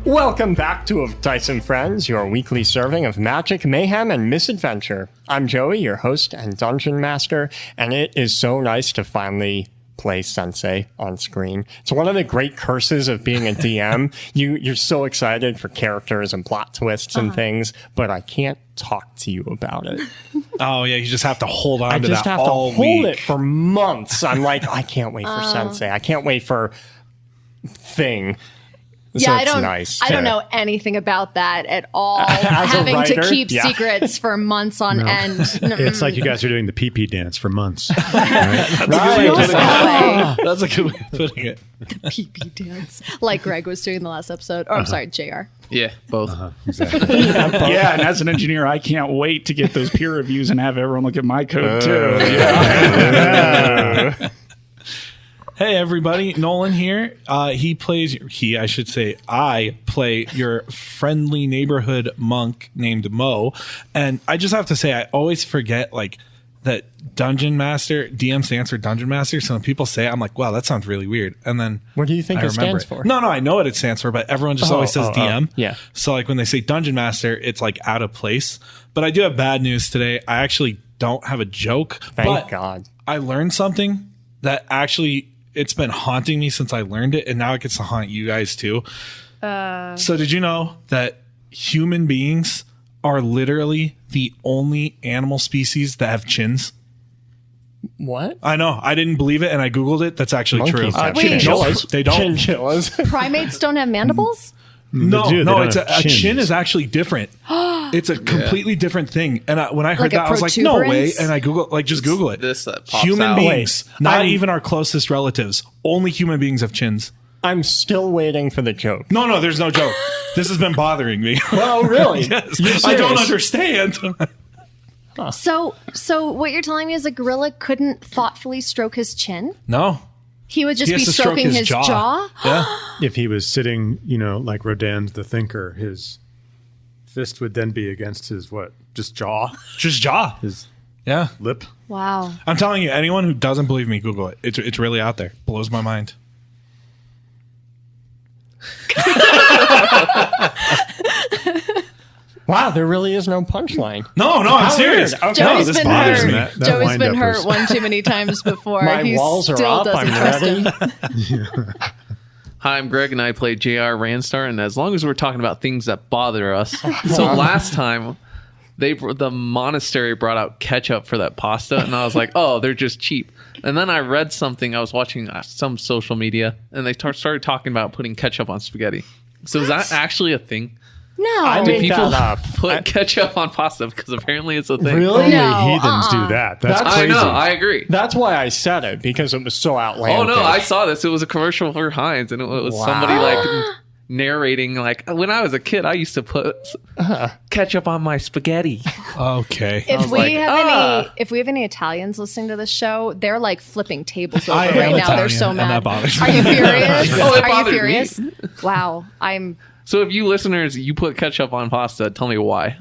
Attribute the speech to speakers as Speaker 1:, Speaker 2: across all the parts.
Speaker 1: Welcome back to Of Dice and Friends, your weekly serving of magic, mayhem, and misadventure. I'm Joey, your host and dungeon master, and it is so nice to finally play Sensei on screen. It's one of the great curses of being a DM. You're so excited for characters and plot twists and things, but I can't talk to you about it.
Speaker 2: Oh yeah, you just have to hold on to that all week.
Speaker 1: I just have to hold it for months. I'm like, I can't wait for Sensei. I can't wait for Thing.
Speaker 3: Yeah,
Speaker 1: So
Speaker 3: I don't know anything about that at all.
Speaker 1: As a
Speaker 3: Having
Speaker 1: writer,
Speaker 3: to keep secrets for months on end.
Speaker 4: It's like you guys are doing the pee-pee dance for months.
Speaker 2: That's a good way of putting it.
Speaker 3: The pee-pee dance. Like Greg was doing the last episode. Or I'm sorry, JR.
Speaker 5: Yeah, both.
Speaker 4: Exactly.
Speaker 6: Yeah, and as an engineer, I can't wait to get those peer reviews and have everyone look at my code too. Yeah.
Speaker 2: Hey everybody, Nolan here. I play your friendly neighborhood monk named Mo. And I just have to say, I always forget that Dungeon Master, DM stands for Dungeon Master. So when people say it, I'm like, wow, that sounds really weird. And then
Speaker 1: What do you think it stands for?
Speaker 2: No, I know what it stands for, but everyone just always says DM.
Speaker 1: Yeah.
Speaker 2: So when they say Dungeon Master, it's out of place. But I do have bad news today. I actually don't have a joke.
Speaker 1: Thank God.
Speaker 2: I learned something that actually... It's been haunting me since I learned it, and now it gets to haunt you guys too. So did you know that human beings are literally the only animal species that have chins?
Speaker 1: What?
Speaker 2: I know. I didn't believe it, and I Googled it. That's actually
Speaker 1: Monkeys
Speaker 2: true.
Speaker 1: have
Speaker 3: Wait.
Speaker 1: chinchillas.
Speaker 2: They don't.
Speaker 1: Chinchillas.
Speaker 3: Primates don't have mandibles?
Speaker 2: No,
Speaker 4: They do. They don't
Speaker 2: it's
Speaker 4: have
Speaker 2: a chin
Speaker 4: chins.
Speaker 2: is actually different. It's a completely different thing. And when I heard
Speaker 3: Like a
Speaker 2: that, I was like, no way.
Speaker 3: protuberance?
Speaker 2: And I Googled, just Google it.
Speaker 5: This that pops
Speaker 2: Human
Speaker 5: out.
Speaker 2: beings, not
Speaker 1: I'm-
Speaker 2: even our closest relatives. Only human beings have chins.
Speaker 1: I'm still waiting for the joke.
Speaker 2: No, there's no joke. This has been bothering me.
Speaker 1: Oh, really?
Speaker 2: Yes.
Speaker 1: You're
Speaker 2: I don't
Speaker 1: serious?
Speaker 2: understand.
Speaker 3: So what you're telling me is a gorilla couldn't thoughtfully stroke his chin?
Speaker 2: No.
Speaker 3: He would just
Speaker 2: He has
Speaker 3: be
Speaker 2: to stroke
Speaker 3: stroking
Speaker 2: his
Speaker 3: his
Speaker 2: jaw.
Speaker 3: jaw?
Speaker 2: Yeah.
Speaker 4: If he was sitting, like Rodin's The Thinker, his fist would then be against his what? Just jaw?
Speaker 2: Just jaw.
Speaker 4: His
Speaker 2: Yeah.
Speaker 4: lip?
Speaker 3: Wow.
Speaker 2: I'm telling you, anyone who doesn't believe me, Google it. It's really out there. Blows my mind.
Speaker 1: Wow, there really is no punchline.
Speaker 2: No, I'm serious.
Speaker 1: weird. Okay.
Speaker 2: No,
Speaker 3: Joey's
Speaker 2: this
Speaker 3: been
Speaker 2: bothers me.
Speaker 3: hurt.
Speaker 4: That
Speaker 3: Joey's
Speaker 4: wind
Speaker 3: been
Speaker 4: up
Speaker 3: hurt
Speaker 4: was-
Speaker 3: one too many times before.
Speaker 1: My
Speaker 3: He
Speaker 1: walls are
Speaker 3: still
Speaker 1: up.
Speaker 3: doesn't
Speaker 1: I'm
Speaker 3: trust
Speaker 1: ready.
Speaker 3: him.
Speaker 5: Hi, I'm Greg, and I play JR Ranstar. And as long as we're talking about things that bother us, so last time the monastery brought out ketchup for that pasta, and I was like, oh, they're just cheap. And then I read something. I was watching some social media, and they started talking about putting ketchup on spaghetti. So is that actually a thing?
Speaker 3: No.
Speaker 1: I
Speaker 5: Do
Speaker 1: made
Speaker 5: people
Speaker 1: that up.
Speaker 5: put ketchup on pasta? Because apparently it's a thing.
Speaker 1: Really?
Speaker 4: Only
Speaker 3: No,
Speaker 4: heathens do that. That's
Speaker 1: That's-
Speaker 5: I
Speaker 4: crazy.
Speaker 5: know. I agree.
Speaker 1: That's why I said it, because it was so outlandish.
Speaker 5: Oh no, I saw this. It was a commercial for Heinz, and it was
Speaker 1: Wow.
Speaker 5: somebody narrating when I was a kid, I used to put ketchup on my spaghetti.
Speaker 2: Okay.
Speaker 3: If we
Speaker 5: like,
Speaker 3: have any Italians listening to this show, they're like flipping tables over
Speaker 2: I am
Speaker 3: right now. They're
Speaker 2: Italian,
Speaker 3: so
Speaker 2: and
Speaker 3: mad.
Speaker 2: that bothers
Speaker 3: Are
Speaker 2: me.
Speaker 3: you furious?
Speaker 5: Oh, it
Speaker 3: Are you
Speaker 5: bothered me.
Speaker 3: furious? Wow.
Speaker 5: So if you listeners, you put ketchup on pasta, tell me why.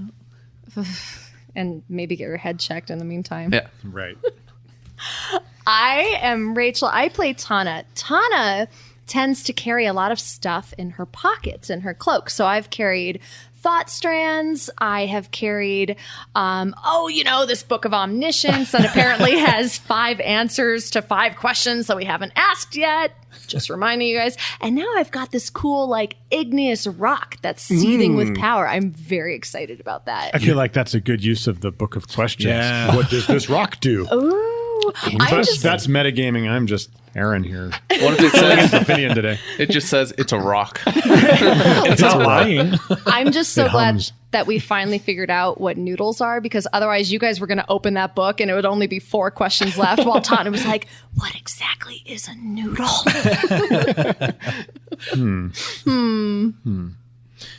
Speaker 3: And maybe get your head checked in the meantime.
Speaker 5: Yeah.
Speaker 4: Right.
Speaker 3: I am Rachel. I play Tana. Tana tends to carry a lot of stuff in her pockets, in her cloak. So I've carried thought strands. I have carried, this book of omniscience that apparently has 5 answers to 5 questions that we haven't asked yet. Just reminding you guys. And now I've got this cool, igneous rock that's seething with power. I'm very excited about that.
Speaker 4: I feel like that's a good use of the Book of Questions.
Speaker 2: Yeah.
Speaker 4: What does this rock do?
Speaker 3: Ooh.
Speaker 4: That's metagaming. I'm just Aaron here.
Speaker 5: What if it says
Speaker 4: Opinion today.
Speaker 5: it just says it's a rock?
Speaker 2: It's not lying.
Speaker 3: I'm just so
Speaker 4: It
Speaker 3: glad
Speaker 4: hums.
Speaker 3: that we finally figured out what noodles are, because otherwise you guys were going to open that book and it would only be 4 questions left while Tana was like, what exactly is a noodle?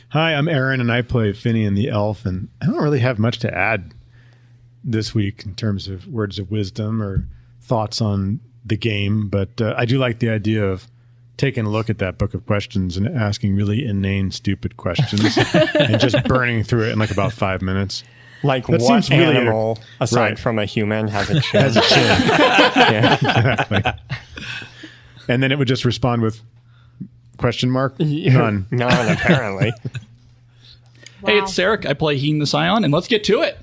Speaker 4: Hi, I'm Aaron, and I play Finian the Elf, and I don't really have much to add this week in terms of words of wisdom or thoughts on the game, but I do like the idea of taking a look at that book of questions and asking really inane, stupid questions and just burning through it in about 5 minutes.
Speaker 1: Like,
Speaker 4: That
Speaker 1: what
Speaker 4: seems really-
Speaker 1: animal, aside
Speaker 4: Right.
Speaker 1: from a human, has a chin?
Speaker 4: Has a chin.
Speaker 1: Yeah.
Speaker 4: Exactly. And then it would just respond with Question mark? None.
Speaker 1: None, apparently.
Speaker 6: Hey,
Speaker 3: Wow.
Speaker 6: it's Sarek. I play Heen the Scion, and let's get to it.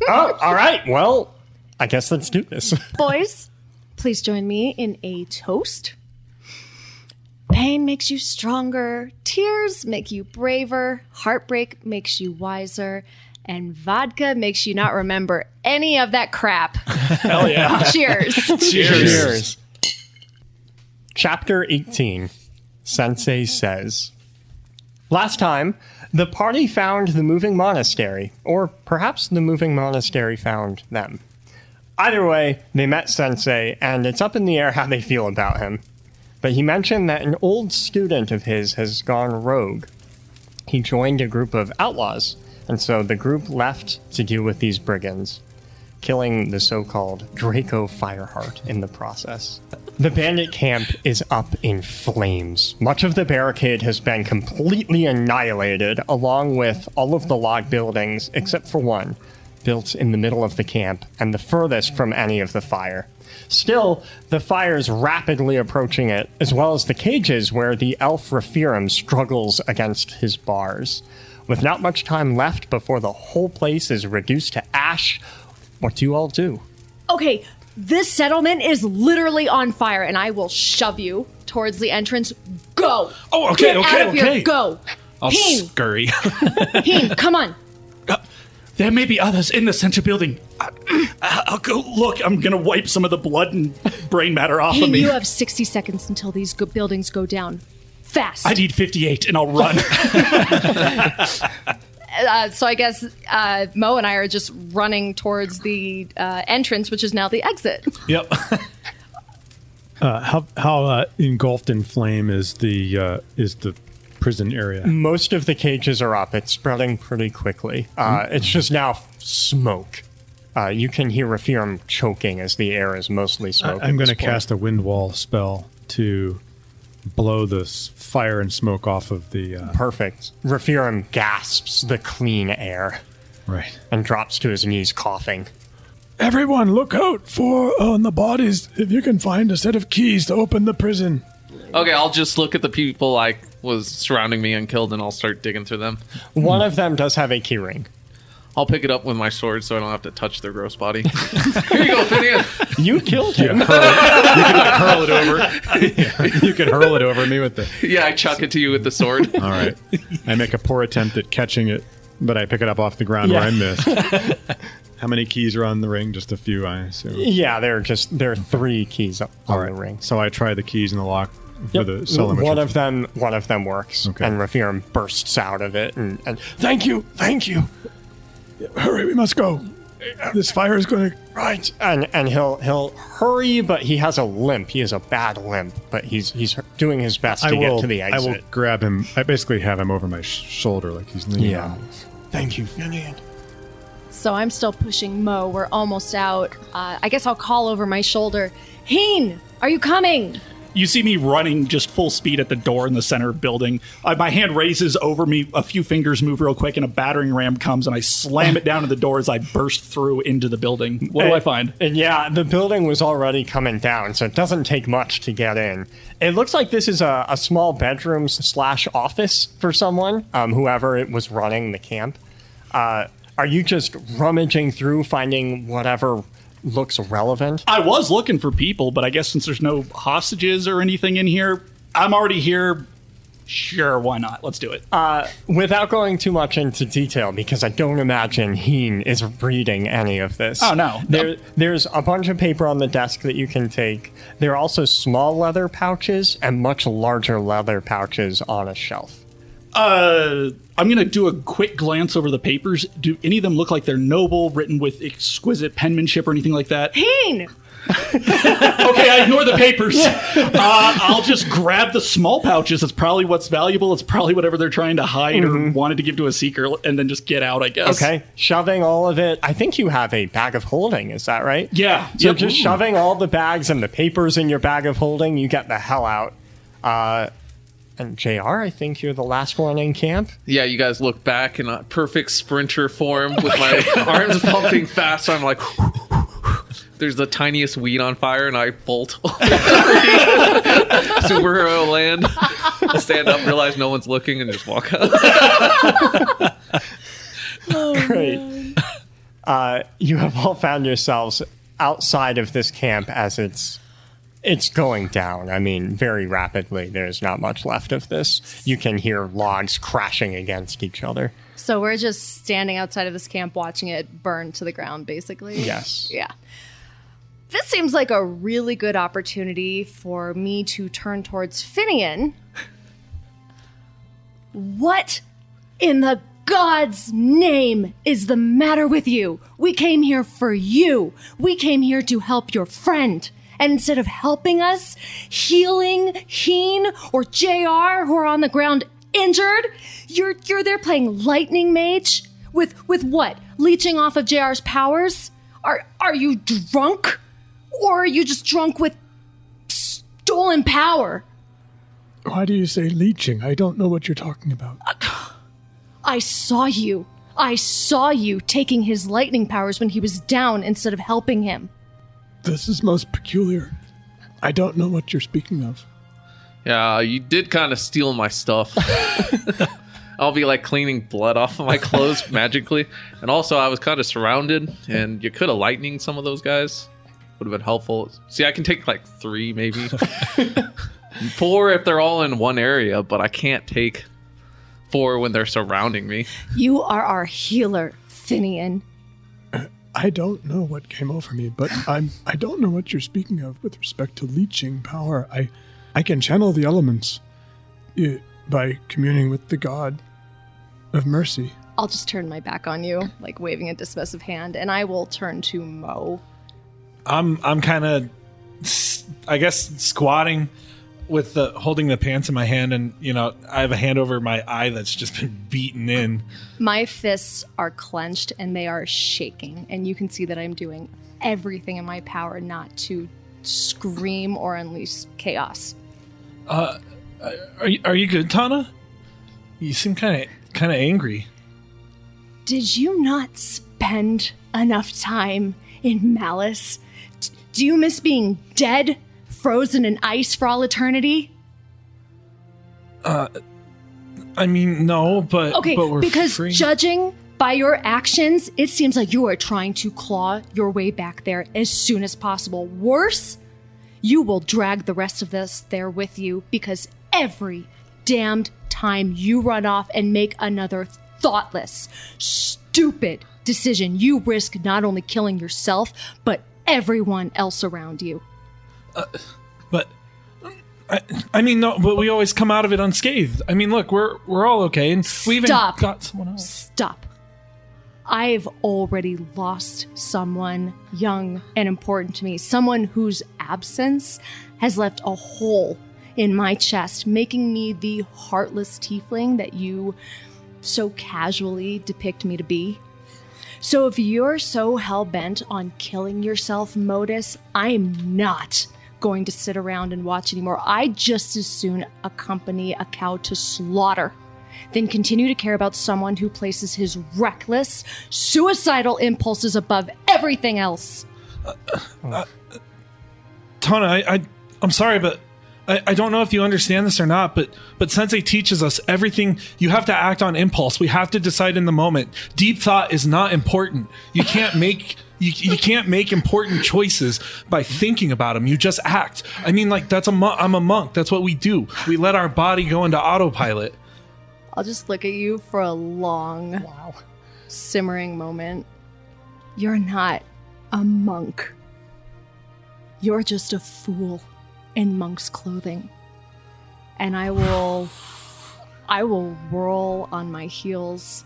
Speaker 1: Oh, all right. Well, I guess let's do this.
Speaker 3: Boys, please join me in a toast. Pain makes you stronger, tears make you braver, heartbreak makes you wiser, and vodka makes you not remember any of that crap.
Speaker 6: Hell yeah.
Speaker 3: Cheers.
Speaker 1: Cheers. Chapter 18. Sensei says, last time, the party found the Moving Monastery, or perhaps the Moving Monastery found them. Either way, they met Sensei, and it's up in the air how they feel about him. But he mentioned that an old student of his has gone rogue. He joined a group of outlaws, and so the group left to deal with these brigands, killing the so-called Draco Fireheart in the process. The bandit camp is up in flames. Much of the barricade has been completely annihilated, along with all of the log buildings, except for one, built in the middle of the camp and the furthest from any of the fire. Still, the fire is rapidly approaching it, as well as the cages where the elf Raphiram struggles against his bars. With not much time left before the whole place is reduced to ash, what do you all do?
Speaker 3: Okay, this settlement is literally on fire, and I will shove you towards the entrance. Go!
Speaker 6: Oh, okay,
Speaker 3: Get
Speaker 6: okay,
Speaker 3: out of here.
Speaker 6: okay.
Speaker 3: Go!
Speaker 6: I'll
Speaker 3: Heen,
Speaker 6: scurry.
Speaker 3: Heen, come on.
Speaker 6: There may be others in the center building. I'll go look. I'm going to wipe some of the blood and brain matter off of
Speaker 3: Heen,
Speaker 6: me.
Speaker 3: you have 60 seconds until these buildings go down. Fast.
Speaker 6: I need 58 and I'll run.
Speaker 3: So I guess Mo and I are just running towards the entrance, which is now the exit.
Speaker 6: Yep.
Speaker 4: How engulfed in flame is the prison area?
Speaker 1: Most of the cages are up. It's spreading pretty quickly. It's just now smoke. You can hear Raphiram choking as the air is mostly smoke.
Speaker 4: I'm going
Speaker 1: to
Speaker 4: to cast a wind wall spell to blow this fire and smoke off of the...
Speaker 1: Perfect. Raphiram gasps the clean air
Speaker 4: Right.
Speaker 1: and drops to his knees coughing.
Speaker 4: Everyone, look out for on the bodies if you can find a set of keys to open the prison.
Speaker 5: Okay, I'll just look at the people I was surrounding me and killed, and I'll start digging through them.
Speaker 1: One of them does have a keyring.
Speaker 5: I'll pick it up with my sword so I don't have to touch their gross body. Here you go, Finian.
Speaker 1: You killed him.
Speaker 4: Hurl it over. You could hurl it over me with the...
Speaker 5: Yeah, I chuck it to you with the sword.
Speaker 4: All right. I make a poor attempt at catching it, but I pick it up off the ground where I missed. How many keys are on the ring? Just a few, I assume.
Speaker 1: Yeah, there are 3 keys on the ring.
Speaker 4: So I try the keys in the lock for the cellar.
Speaker 1: One of them works,
Speaker 4: Okay.
Speaker 1: and Raphiram bursts out of it and thank you.
Speaker 4: Hurry, we must go. This fire is going to...
Speaker 1: Right, and he'll hurry, but he has a limp. He has a bad limp, but he's doing his best to get to the
Speaker 4: I
Speaker 1: exit.
Speaker 4: will grab him. I basically have him over my shoulder like he's leaning
Speaker 1: Yeah.
Speaker 4: on me.
Speaker 1: Thank you, Finian.
Speaker 3: So I'm still pushing Mo. We're almost out. I guess I'll call over my shoulder. Heen, are you coming?
Speaker 6: You see me running just full speed at the door in the center of the building. My hand raises over me, a few fingers move real quick, and a battering ram comes, and I slam it down to the door as I burst through into the building. What do I find?
Speaker 1: And yeah, the building was already coming down, so it doesn't take much to get in. It looks like this is a small bedroom/office for someone, whoever it was running the camp. Are you just rummaging through, finding whatever looks relevant?
Speaker 6: I was looking for people, but I guess since there's no hostages or anything in here, I'm already here. Sure, why not? Let's do it.
Speaker 1: Without going too much into detail, because I don't imagine Heen is reading any of this.
Speaker 6: Oh, no.
Speaker 1: There's a bunch of paper on the desk that you can take. There are also small leather pouches and much larger leather pouches on a shelf.
Speaker 6: I'm going to do a quick glance over the papers. Do any of them look like they're noble, written with exquisite penmanship or anything like that?
Speaker 3: Heen!
Speaker 6: Okay, I ignore the papers. I'll just grab the small pouches. It's probably what's valuable. It's probably whatever they're trying to hide or wanted to give to a seeker, and then just get out, I guess.
Speaker 1: Okay, shoving all of it. I think you have a bag of holding, is that right?
Speaker 6: Yeah.
Speaker 1: So
Speaker 6: Yep.
Speaker 1: just shoving all the bags and the papers in your bag of holding, you get the hell out. And JR, I think you're the last one in camp.
Speaker 5: Yeah, you guys look back in a perfect sprinter form with my arms pumping fast. I'm like, there's the tiniest weed on fire, and I bolt. Superhero land. I'll stand up, realize no one's looking, and just walk out.
Speaker 1: Great. You have all found yourselves outside of this camp as it's going down. I mean, very rapidly. There's not much left of this. You can hear logs crashing against each other.
Speaker 3: So we're just standing outside of this camp watching it burn to the ground, basically?
Speaker 1: Yes.
Speaker 3: Yeah. This seems like a really good opportunity for me to turn towards Finian. What in the God's name is the matter with you? We came here for you. We came here to help your friend. And instead of helping us, healing Heen or JR who are on the ground injured, you're there playing lightning mage with what? Leeching off of JR's powers? Are you drunk? Or are you just drunk with stolen power?
Speaker 4: Why do you say leeching? I don't know what you're talking about.
Speaker 3: I saw you. I saw you taking his lightning powers when he was down instead of helping him.
Speaker 4: This is most peculiar. I don't know what you're speaking of.
Speaker 5: Yeah, you did kind of steal my stuff. I'll be like cleaning blood off of my clothes magically. And also, I was kind of surrounded, and you could have lightning some of those guys. Would have been helpful. See, I can take like 3 maybe. 4 if they're all in one area, but I can't take 4 when they're surrounding me.
Speaker 3: You are our healer, Finian.
Speaker 4: I don't know what came over me, but I don't know what you're speaking of with respect to leeching power. I can channel the elements by communing with the god of mercy.
Speaker 3: I'll just turn my back on you, like waving a dismissive hand, and I will turn to Mo.
Speaker 2: I'm kind of, I guess, squatting with holding the pants in my hand, and I have a hand over my eye that's just been beaten in.
Speaker 3: My fists are clenched and they are shaking, and you can see that I'm doing everything in my power not to scream or unleash chaos.
Speaker 2: Are you good, Tana? You seem kind of angry.
Speaker 3: Did you not spend enough time in Malice? Do you miss being dead, frozen in ice for all eternity?
Speaker 2: I mean, no, but
Speaker 3: okay,
Speaker 2: but we're
Speaker 3: because
Speaker 2: free.
Speaker 3: Judging by your actions, it seems like you are trying to claw your way back there as soon as possible. Worse, you will drag the rest of this there with you, because every damned time you run off and make another thoughtless, stupid decision, you risk not only killing yourself, but everyone else around you.
Speaker 2: But I mean, no. But we always come out of it unscathed. I mean, look, we're all okay, and we even got someone else.
Speaker 3: Stop. I've already lost someone young and important to me, someone whose absence has left a hole in my chest, making me the heartless tiefling that you so casually depict me to be. So if you're so hell-bent on killing yourself, Modus, I'm not going to sit around and watch anymore. I'd just as soon accompany a cow to slaughter than continue to care about someone who places his reckless, suicidal impulses above everything else.
Speaker 2: Tana, I'm sorry, but I don't know if you understand this or not, but Sensei teaches us everything. You have to act on impulse. We have to decide in the moment. Deep thought is not important. You can't make you can't make important choices by thinking about them. You just act. I mean, like I'm a monk. That's what we do. We let our body go into autopilot.
Speaker 3: I'll just look at you for a long, simmering moment. You're not a monk. You're just a fool in monk's clothing. And I will whirl on my heels,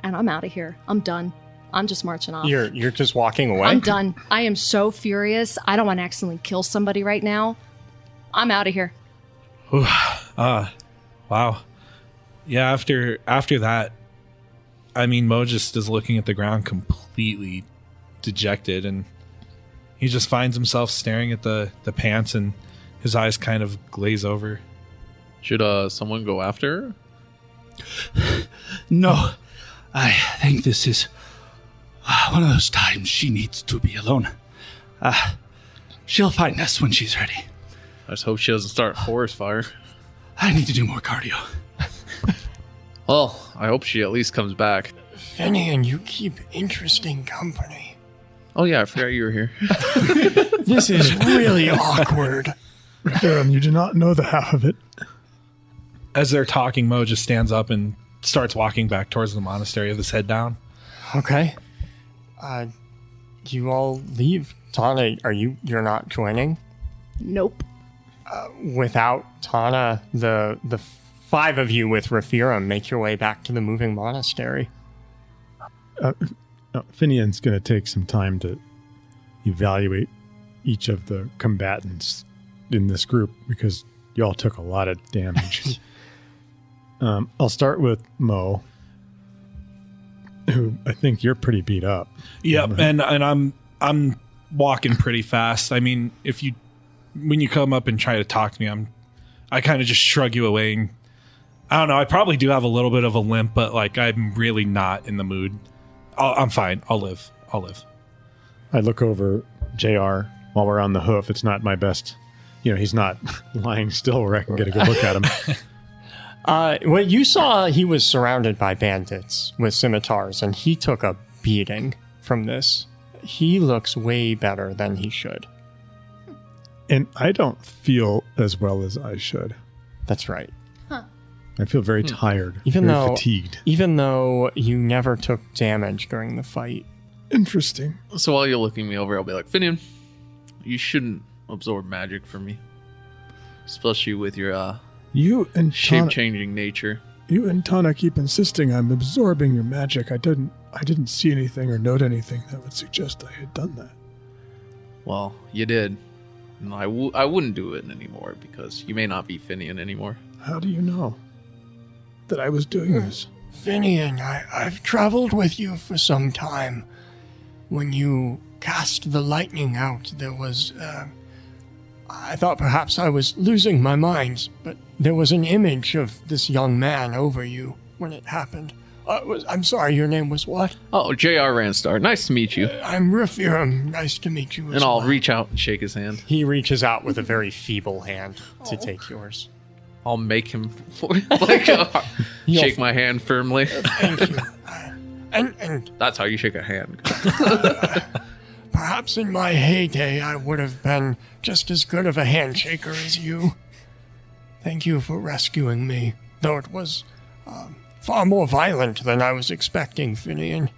Speaker 3: and I'm out of here. I'm done. I'm just marching off.
Speaker 1: You're just walking away?
Speaker 3: I'm done. I am so furious. I don't want to accidentally kill somebody right now. I'm out of here.
Speaker 2: Wow. Yeah, after that, I mean, Mo just is looking at the ground completely dejected, and he just finds himself staring at the pants, and his eyes kind of glaze over.
Speaker 5: Should someone go after her?
Speaker 7: No, I think this is one of those times she needs to be alone. She'll find us when she's ready.
Speaker 5: I just hope she doesn't start a forest fire.
Speaker 7: I need to do more cardio.
Speaker 5: Well, I hope she at least comes back.
Speaker 1: Finian, you keep interesting company.
Speaker 5: Oh yeah, I forgot you were here.
Speaker 1: This is really awkward.
Speaker 4: You do not know the half of it.
Speaker 2: As they're talking, Mo just stands up and starts walking back towards the monastery with his head down.
Speaker 1: Okay. You all leave. Tana, you're not joining?
Speaker 3: Nope.
Speaker 1: Without Tana, the five of you with Raphiram make your way back to the Moving Monastery.
Speaker 4: Finian's going to take some time to evaluate each of the combatants in this group because you all took a lot of damage. I'll start with Mo, who I think you're pretty beat up.
Speaker 2: Yep, and I'm walking pretty fast. I mean, when you come up and try to talk to me, I kind of just shrug you away. And I don't know. I probably do have a little bit of a limp, but like I'm really not in the mood. I'm fine. I'll live.
Speaker 4: I look over JR while we're on the hoof. It's not my best. He's not lying still where I can get a good look at him.
Speaker 1: Well, you saw he was surrounded by bandits with scimitars, and he took a beating from this. He looks way better than he should.
Speaker 4: And I don't feel as well as I should.
Speaker 1: That's right.
Speaker 4: I feel very tired, very fatigued.
Speaker 1: Even though you never took damage during the fight.
Speaker 4: Interesting.
Speaker 5: So while you're looking me over, I'll be like, Finian, you shouldn't absorb magic from me. Especially with your
Speaker 8: You and
Speaker 5: shape-changing nature.
Speaker 8: You and Tana keep insisting I'm absorbing your magic. I didn't see anything or note anything that would suggest I had done that.
Speaker 5: Well, you did. And I wouldn't do it anymore because you may not be Finian anymore.
Speaker 8: How do you know that I was doing this?
Speaker 1: Finian, I've traveled with you for some time. When you cast the lightning out, there was... I thought perhaps I was losing my mind, but there was an image of this young man over you when it happened. I'm sorry, your name was what?
Speaker 5: Oh, J.R. Ranstar. Nice to meet you.
Speaker 1: I'm Raphiram. Nice to meet you as
Speaker 5: And I'll
Speaker 1: well.
Speaker 5: reach out and shake his hand.
Speaker 1: He reaches out with a very feeble hand to take yours.
Speaker 5: I'll make him
Speaker 1: You'll-
Speaker 5: shake my hand firmly.
Speaker 1: Thank you. And
Speaker 5: That's how you shake a hand.
Speaker 1: perhaps in my heyday I would have been just as good of a handshaker as you. Thank you for rescuing me, though it was far more violent than I was expecting, Finian.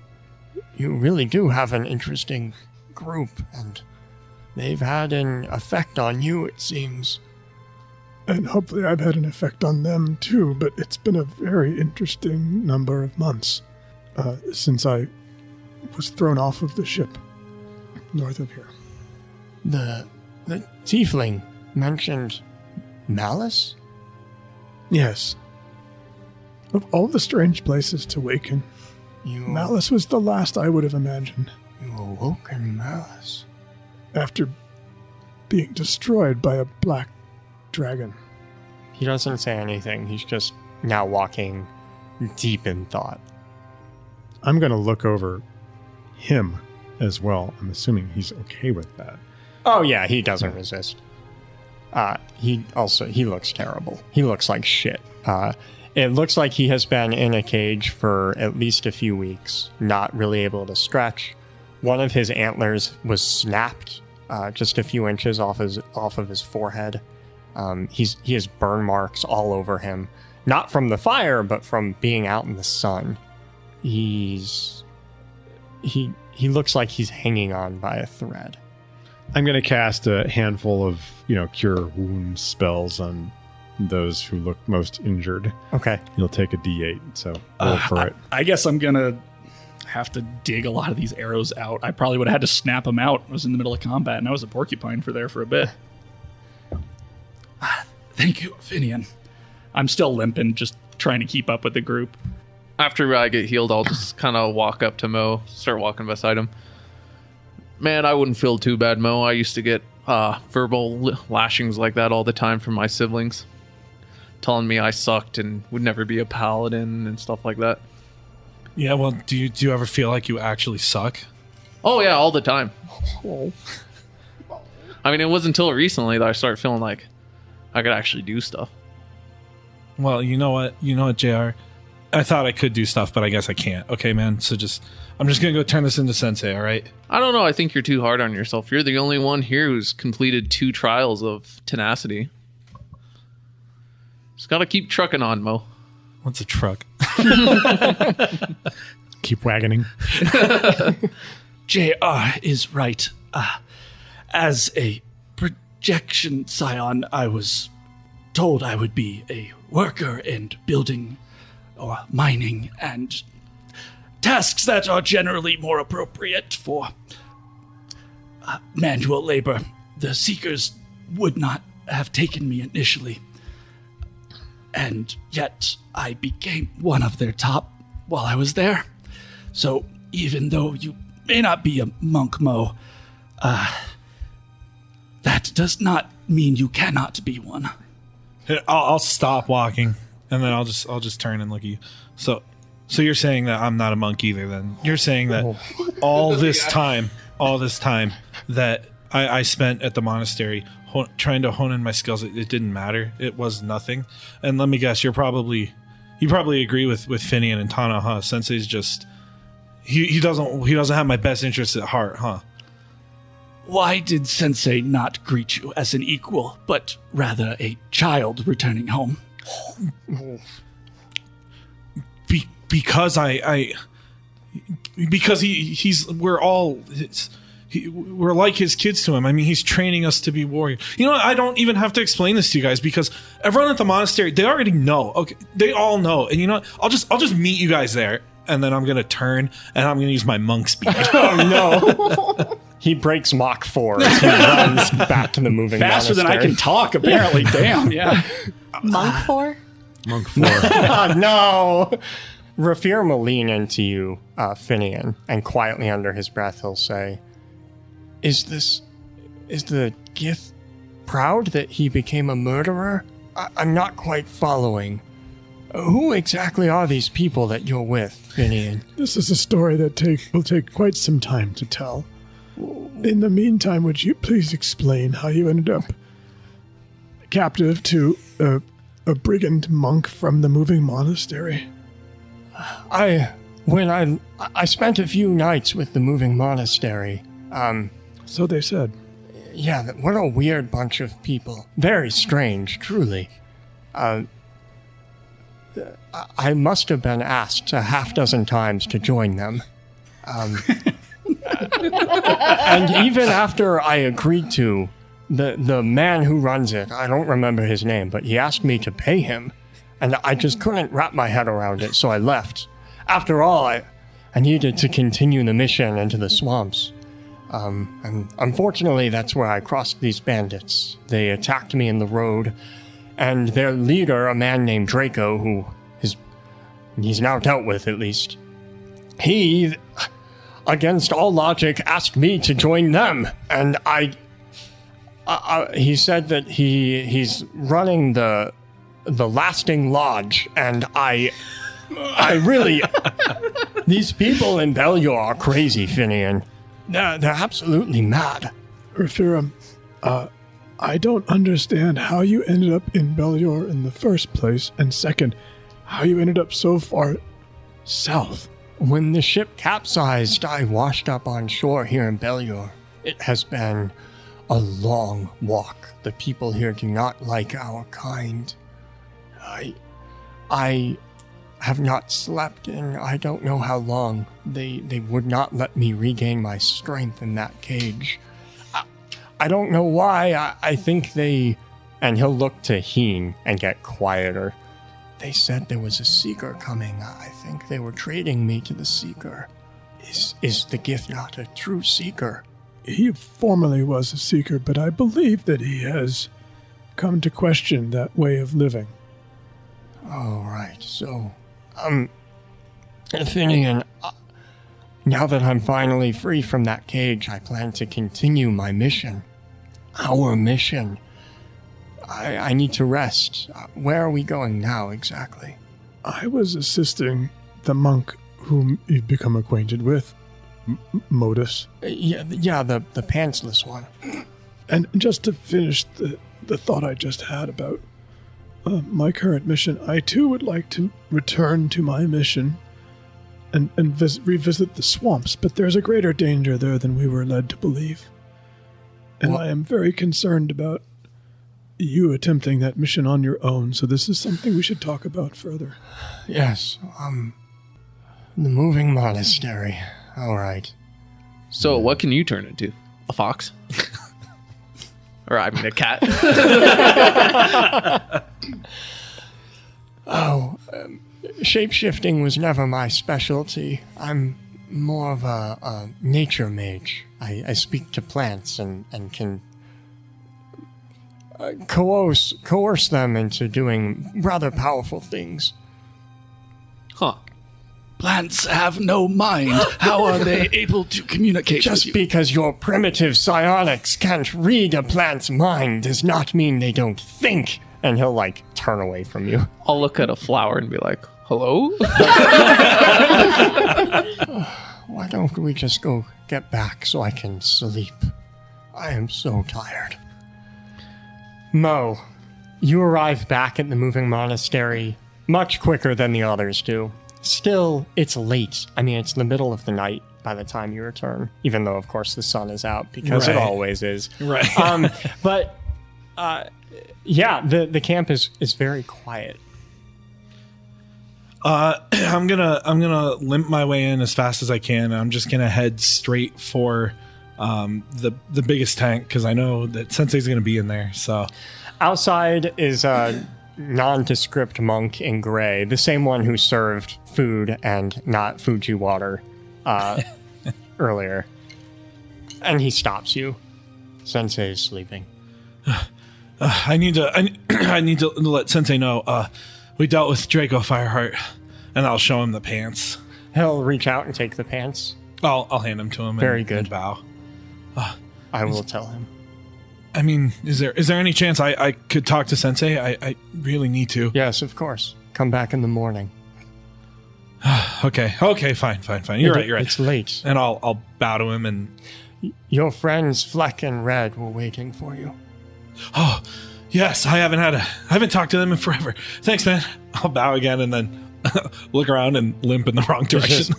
Speaker 1: You really do have an interesting group, and they've had an effect on you, it seems.
Speaker 8: And hopefully I've had an effect on them too, but it's been a very interesting number of months since I was thrown off of the ship north of here.
Speaker 1: The tiefling mentioned malice?
Speaker 8: Yes. Of all the strange places to waken, Malice was the last I would have imagined.
Speaker 1: You awoke in malice.
Speaker 8: After being destroyed by a black dragon.
Speaker 1: He doesn't say anything. He's just now walking deep in thought.
Speaker 4: I'm going to look over him as well. I'm assuming he's okay with that.
Speaker 1: Oh yeah, he doesn't resist. He looks terrible. He looks like shit. It looks like he has been in a cage for at least a few weeks, not really able to stretch. One of his antlers was snapped just a few inches off of his forehead. He has burn marks all over him, not from the fire, but from being out in the sun. He looks like he's hanging on by a thread.
Speaker 4: I'm going to cast a handful of, cure wounds spells on those who look most injured.
Speaker 1: Okay.
Speaker 4: You'll take a D8, so roll for it.
Speaker 6: I guess I'm going to have to dig a lot of these arrows out. I probably would have had to snap them out. I was in the middle of combat, and I was a porcupine for a bit. Thank you, Finian. I'm still limping, just trying to keep up with the group.
Speaker 5: After I get healed, I'll just kind of walk up to Mo, start walking beside him. Man, I wouldn't feel too bad, Mo. I used to get verbal lashings like that all the time from my siblings, telling me I sucked and would never be a paladin and stuff like that.
Speaker 2: Yeah, well, do you ever feel like you actually suck?
Speaker 5: Oh yeah, all the time. I mean, it wasn't until recently that I started feeling like I could actually do stuff.
Speaker 2: Well, you know what, JR? I thought I could do stuff, but I guess I can't. Okay, man. So I'm just going to go turn this into Sensei, all right?
Speaker 5: I don't know. I think you're too hard on yourself. You're the only one here who's completed 2 trials of tenacity. Just got to keep trucking on, Mo.
Speaker 2: What's a truck?
Speaker 4: Keep wagoning.
Speaker 7: JR is right. As a projection scion, I was told I would be a worker and building or mining and tasks that are generally more appropriate for manual labor. The Seekers would not have taken me initially, and yet I became one of their top while I was there. So even though you may not be a monk, Mo, that does not mean you cannot be one.
Speaker 2: I'll stop walking, and then I'll just turn and look at you. So you're saying that I'm not a monk either? Then you're saying that all this time that I spent at the monastery trying to hone in my skills, it didn't matter. It was nothing. And let me guess, you probably agree with Finian and Tana, huh? Sensei's just he doesn't have my best interests at heart, huh?
Speaker 7: Why did Sensei not greet you as an equal, but rather a child returning home?
Speaker 2: Because we're like his kids to him. I mean, he's training us to be warriors. You know what? I don't even have to explain this to you guys because everyone at the monastery, they already know. Okay, they all know. And you know what? I'll just meet you guys there, and then I'm gonna turn and I'm gonna use my monk speed.
Speaker 1: Oh no. He breaks Mach 4 as he runs back to the moving
Speaker 6: Faster than
Speaker 1: monastery.
Speaker 6: I can talk, apparently. Damn, yeah.
Speaker 3: Monk 4?
Speaker 4: Monk 4.
Speaker 1: No. Rafir will lean into you, Finian, and quietly under his breath he'll say, Is the Gith proud that he became a murderer? I'm not quite following. Who exactly are these people that you're with, Finian?
Speaker 8: This is a story that will take quite some time to tell. In the meantime, would you please explain how you ended up captive to a brigand monk from the Moving Monastery?
Speaker 1: I spent a few nights with the Moving Monastery.
Speaker 8: So they said.
Speaker 1: Yeah, what a weird bunch of people. Very strange, truly. I must have been asked a half dozen times to join them. And even after I agreed to, the man who runs it, I don't remember his name, but he asked me to pay him, and I just couldn't wrap my head around it, so I left. After all, I needed to continue the mission into the swamps. And unfortunately, that's where I crossed these bandits. They attacked me in the road, and their leader, a man named Draco, who he's now dealt with at least, he, against all logic, asked me to join them, and he said that he's running the Lasting Lodge, and I really, these people in Belior are crazy, Finian. They're absolutely mad.
Speaker 8: Raphiram, I don't understand how you ended up in Belior in the first place, and second, how you ended up so far south.
Speaker 1: When the ship capsized, I washed up on shore here in Belior. It has been a long walk. The people here do not like our kind. I have not slept in I don't know how long. They would not let me regain my strength in that cage. I don't know why. I think they... And he'll look to Heen and get quieter. They said there was a Seeker coming. I think they were trading me to the Seeker. Is the Gith not a true Seeker?
Speaker 8: He formerly was a Seeker, but I believe that he has come to question that way of living.
Speaker 1: Oh, right. So, Finian, now that I'm finally free from that cage, I plan to continue my mission. Our mission. I need to rest. Where are we going now, exactly?
Speaker 8: I was assisting the monk whom you've become acquainted with, Modus.
Speaker 1: Yeah, the pantsless one.
Speaker 8: And just to finish the thought I just had about my current mission, I too would like to return to my mission and revisit the swamps, but there's a greater danger there than we were led to believe. And I am very concerned about you attempting that mission on your own, so this is something we should talk about further.
Speaker 1: Yes, the Moving Monastery. All right.
Speaker 5: So what can you turn into? A fox? Or I mean a cat.
Speaker 1: Shape-shifting was never my specialty. I'm more of a nature mage. I speak to plants and can coerce them into doing rather powerful things.
Speaker 5: Huh.
Speaker 7: Plants have no mind. How are they able to communicate
Speaker 1: Just
Speaker 7: with you?
Speaker 1: because your primitive psionics can't read a plant's mind does not mean they don't think. And he'll, turn away from you.
Speaker 5: I'll look at a flower and be like, hello?
Speaker 1: Why don't we just go get back so I can sleep? I am so tired. Mo, you arrive back at the Moving Monastery much quicker than the others do. Still, it's late. I mean, it's the middle of the night by the time you return, even though, of course, the sun is out, because it
Speaker 2: Right.
Speaker 1: always is.
Speaker 2: Right.
Speaker 1: The camp is very quiet.
Speaker 2: I'm gonna limp my way in as fast as I can. I'm just gonna head straight for the biggest tank because I know that Sensei's gonna be in there. So
Speaker 1: Outside is a nondescript monk in gray, the same one who served food and not Fuji water earlier. And he stops you. Sensei is sleeping.
Speaker 2: I need to let Sensei know. We dealt with Draco Fireheart, and I'll show him the pants.
Speaker 1: He'll reach out and take the pants.
Speaker 2: I'll hand them to him.
Speaker 1: Very
Speaker 2: and
Speaker 1: good.
Speaker 2: bow.
Speaker 1: I will tell him.
Speaker 2: I mean, is there any chance I could talk to Sensei? I really need to.
Speaker 1: Yes, of course. Come back in the morning.
Speaker 2: Okay, fine. You're right.
Speaker 1: It's late.
Speaker 2: And I'll bow to him and.
Speaker 1: Your friends Fleck and Red were waiting for you.
Speaker 2: Oh, yes. I haven't talked to them in forever. Thanks, man. I'll bow again and then look around and limp in the wrong direction.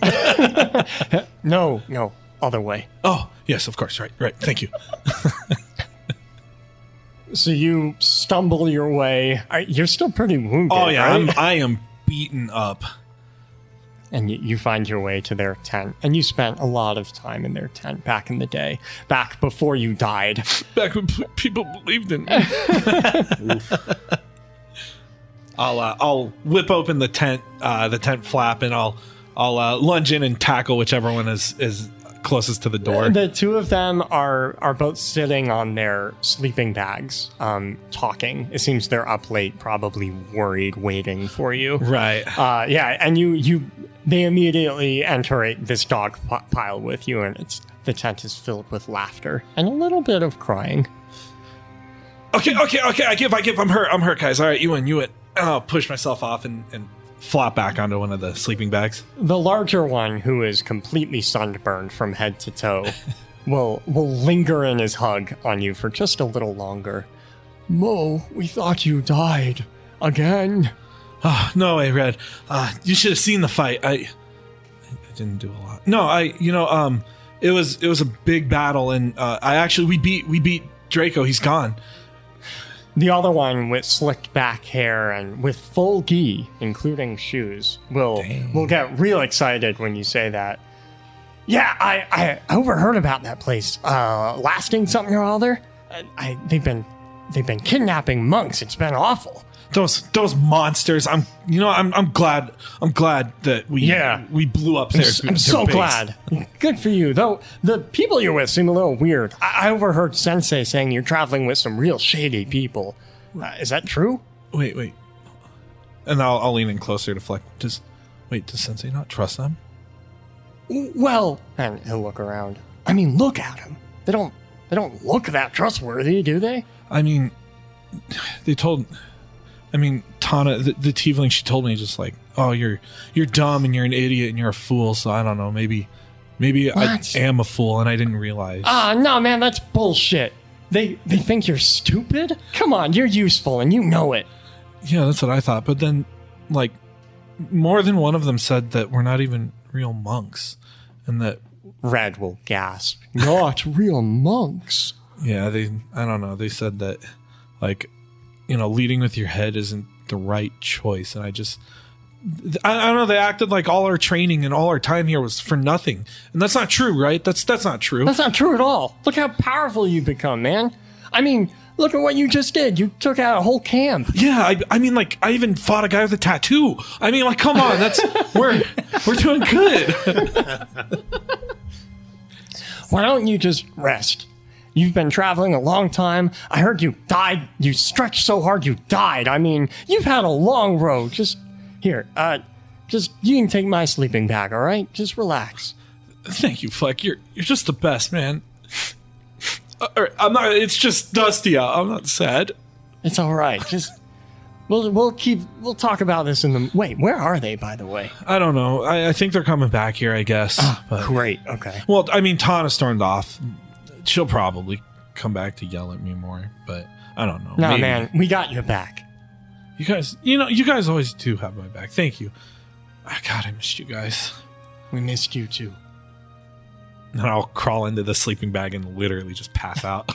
Speaker 1: No, other way.
Speaker 2: Oh, yes, of course. Right. Thank you.
Speaker 1: So you stumble your way. You're still pretty wounded.
Speaker 2: Oh yeah,
Speaker 1: right?
Speaker 2: I am beaten up.
Speaker 1: And you find your way to their tent. And you spent a lot of time in their tent back in the day. Back before you died.
Speaker 2: Back when people believed in me. I'll whip open the tent flap, and I'll lunge in and tackle whichever one is closest to the door.
Speaker 1: The two of them are both sitting on their sleeping bags, talking. It seems they're up late, probably worried, waiting for you.
Speaker 2: Right.
Speaker 1: And they immediately enter this dog pile with you, and the tent is filled with laughter and a little bit of crying.
Speaker 2: Okay. I give. I'm hurt, guys. All right, you win. And I'll push myself off and flop back onto one of the sleeping bags.
Speaker 1: The larger one, who is completely sunburned from head to toe, will linger in his hug on you for just a little longer. Mo, we thought you died. Again?
Speaker 2: Oh, no way, Red. You should have seen the fight. I didn't do a lot. No, it was a big battle, and we beat Draco. He's gone.
Speaker 1: The other one with slicked back hair and with full gi, including shoes, will get real excited when you say that. Yeah, I overheard about that place. Lasting something or other. They've been kidnapping monks. It's been awful.
Speaker 2: Those monsters. I'm glad that we blew up their
Speaker 1: I'm so
Speaker 2: base.
Speaker 1: glad. Good for you. Though the people you're with seem a little weird. I overheard Sensei saying you're traveling with some real shady people. Is that true?
Speaker 2: Wait. And I'll lean in closer to Fleck. Does Sensei not trust them?
Speaker 1: Well, and he'll look around. I mean, look at them. They don't look that trustworthy, do they?
Speaker 2: I mean, Tana, the tiefling, she told me just like, oh, you're dumb and you're an idiot and you're a fool. So I don't know, maybe
Speaker 1: What?
Speaker 2: I am a fool and I didn't realize.
Speaker 1: No, man, that's bullshit. They think you're stupid? Come on, you're useful and you know it.
Speaker 2: Yeah, that's what I thought. But then, like, more than one of them said that we're not even real monks. And that...
Speaker 1: Red will gasp. Not real monks.
Speaker 2: Yeah, I don't know. They said that, like, leading with your head isn't the right choice. And I don't know. They acted like all our training and all our time here was for nothing. And that's not true, right? That's not true.
Speaker 1: That's not true at all. Look how powerful you've become, man. I mean, look at what you just did. You took out a whole camp.
Speaker 2: Yeah, I mean, like, I even fought a guy with a tattoo. I mean, like, come on. We're doing good.
Speaker 1: Why don't you just rest? You've been traveling a long time. I heard you died. You stretched so hard you died. I mean, you've had a long road. Just here, you can take my sleeping bag, all right? Just relax.
Speaker 2: Thank you, Fleck. You're just the best, man. I'm not. It's just dusty out. I'm not sad.
Speaker 1: It's all right. Just we'll talk about this in the. Wait, where are they, by the way?
Speaker 2: I don't know. I think they're coming back here, I guess. But,
Speaker 1: great. Okay.
Speaker 2: Well, I mean, Tana stormed off. She'll probably come back to yell at me more, but I don't know.
Speaker 1: No,
Speaker 2: Maybe.
Speaker 1: man, we got your back.
Speaker 2: You guys always do have my back. Thank you. God, I missed you guys.
Speaker 1: We missed you too.
Speaker 2: And I'll crawl into the sleeping bag and literally just pass out.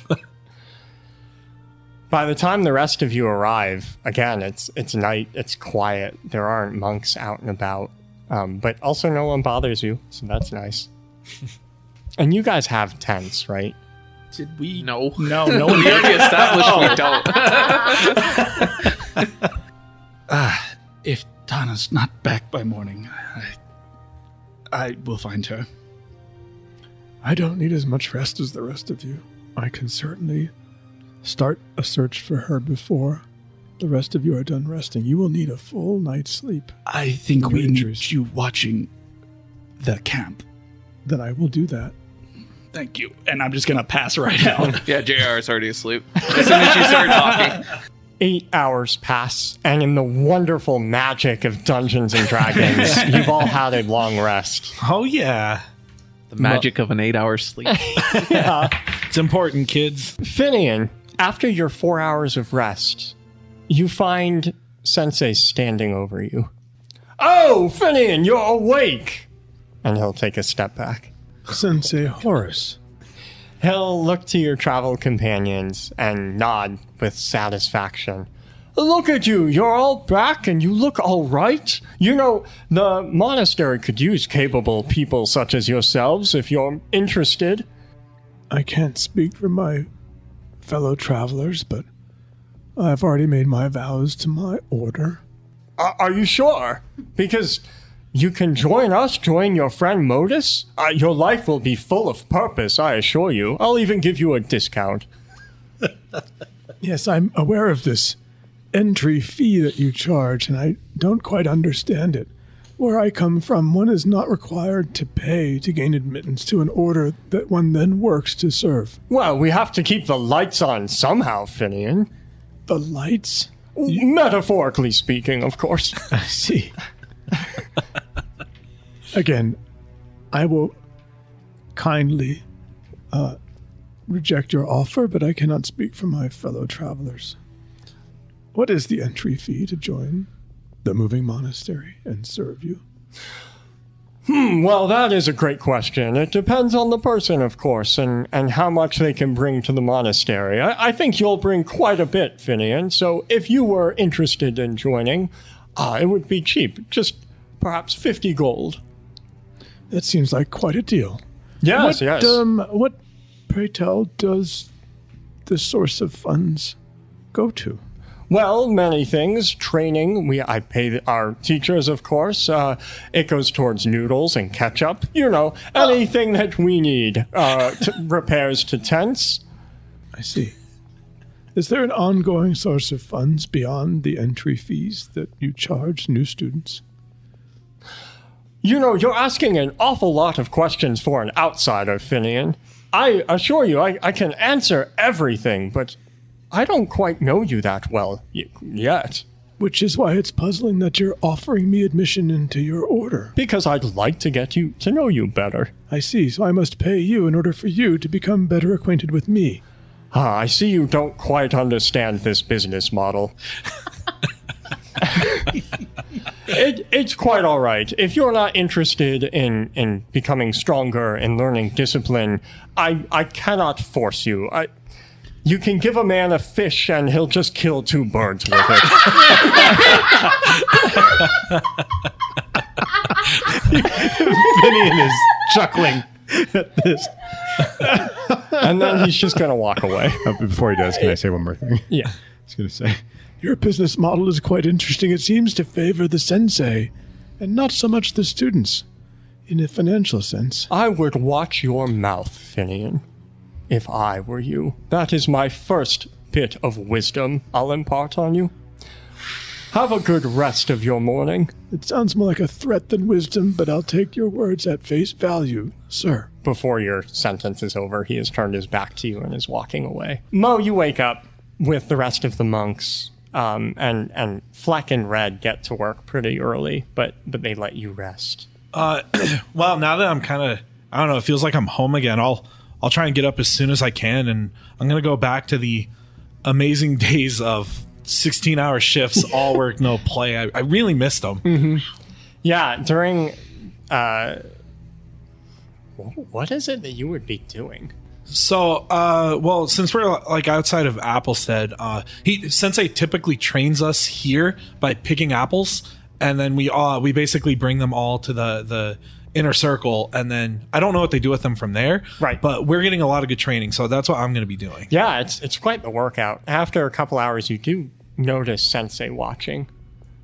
Speaker 1: By the time the rest of you arrive, again, it's night, it's quiet. There aren't monks out and about, but also no one bothers you, so that's nice. And you guys have tents, right?
Speaker 6: Did we?
Speaker 5: No.
Speaker 6: No one.
Speaker 5: We already established we don't.
Speaker 6: If Tana's not back by morning, I will find her.
Speaker 8: I don't need as much rest as the rest of you. I can certainly start a search for her before the rest of you are done resting. You will need a full night's sleep.
Speaker 6: I think we
Speaker 8: injuries.
Speaker 6: need you watching the camp.
Speaker 8: Then I will do that.
Speaker 6: Thank you. And I'm just going to pass right out.
Speaker 5: Yeah, JR is already asleep. As soon as you start talking.
Speaker 1: 8 hours pass, and in the wonderful magic of Dungeons and Dragons, you've all had a long rest.
Speaker 2: Oh, yeah.
Speaker 5: The magic of an 8-hour sleep.
Speaker 2: It's important, kids.
Speaker 1: Finian, after your 4 hours of rest, you find Sensei standing over you. Oh, Finian, you're awake! And he'll take a step back.
Speaker 8: Sensei Horace.
Speaker 1: He'll look to your travel companions and nod with satisfaction. Look at you, you're all back and you look all right. You know, the monastery could use capable people such as yourselves if you're interested.
Speaker 8: I can't speak for my fellow travelers, but I've already made my vows to my order.
Speaker 1: Are you sure? Because you can join your friend Modus. Your life will be full of purpose, I assure you. I'll even give you a discount.
Speaker 8: Yes, I'm aware of this entry fee that you charge, and I don't quite understand it. Where I come from, one is not required to pay to gain admittance to an order that one then works to serve.
Speaker 1: Well, we have to keep the lights on somehow, Finian.
Speaker 8: The lights?
Speaker 1: Metaphorically speaking, of course.
Speaker 8: I see. Again, I will kindly reject your offer, but I cannot speak for my fellow travelers. What is the entry fee to join the Moving Monastery and serve you?
Speaker 1: Well, that is a great question. It depends on the person, of course, and how much they can bring to the monastery. I think you'll bring quite a bit, Finian, so if you were interested in joining, it would be cheap, just perhaps 50 gold.
Speaker 8: That seems like quite a deal.
Speaker 1: Yes, yes.
Speaker 8: What, pray tell, does the source of funds go to?
Speaker 1: Well, many things. Training. I pay our teachers, of course. It goes towards noodles and ketchup. You know, anything that we need. Repairs to tents.
Speaker 8: I see. Is there an ongoing source of funds beyond the entry fees that you charge new students?
Speaker 1: You know, you're asking an awful lot of questions for an outsider, Finian. I assure you, I can answer everything, but I don't quite know you that well yet.
Speaker 8: Which is why it's puzzling that you're offering me admission into your order.
Speaker 1: Because I'd like to get you to know you better.
Speaker 8: I see, so I must pay you in order for you to become better acquainted with me.
Speaker 1: I see you don't quite understand this business model. It's quite all right. If you're not interested in becoming stronger and learning discipline, I cannot force you. You can give a man a fish and he'll just kill 2 birds with it.
Speaker 4: Finian is chuckling at this.
Speaker 1: And then he's just going to walk away.
Speaker 4: Before he does, can I say one more thing?
Speaker 1: Yeah.
Speaker 4: I was going to say,
Speaker 8: Your business model is quite interesting. It seems to favor the sensei and not so much the students in a financial sense.
Speaker 1: I would watch your mouth, Finian, if I were you. That is my first bit of wisdom I'll impart on you. Have a good rest of your morning.
Speaker 8: It sounds more like a threat than wisdom, but I'll take your words at face value, sir.
Speaker 1: Before your sentence is over, he has turned his back to you and is walking away. Mo, you wake up with the rest of the monks, and Fleck and Red get to work pretty early, but they let you rest.
Speaker 2: Well, now that I'm kind of, I don't know, it feels like I'm home again. I'll try and get up as soon as I can, and I'm going to go back to the amazing days of 16-hour shifts, all work, no play. I really missed them.
Speaker 1: Mm-hmm. Yeah, during... what is it that you would be doing?
Speaker 2: So, well, since we're like outside of Applestead, Sensei typically trains us here by picking apples, and then we basically bring them all to the inner circle, and then I don't know what they do with them from there.
Speaker 1: Right.
Speaker 2: But we're getting a lot of good training, so that's what I'm going to be doing.
Speaker 1: Yeah, it's quite the workout. After a couple hours, you do notice Sensei watching.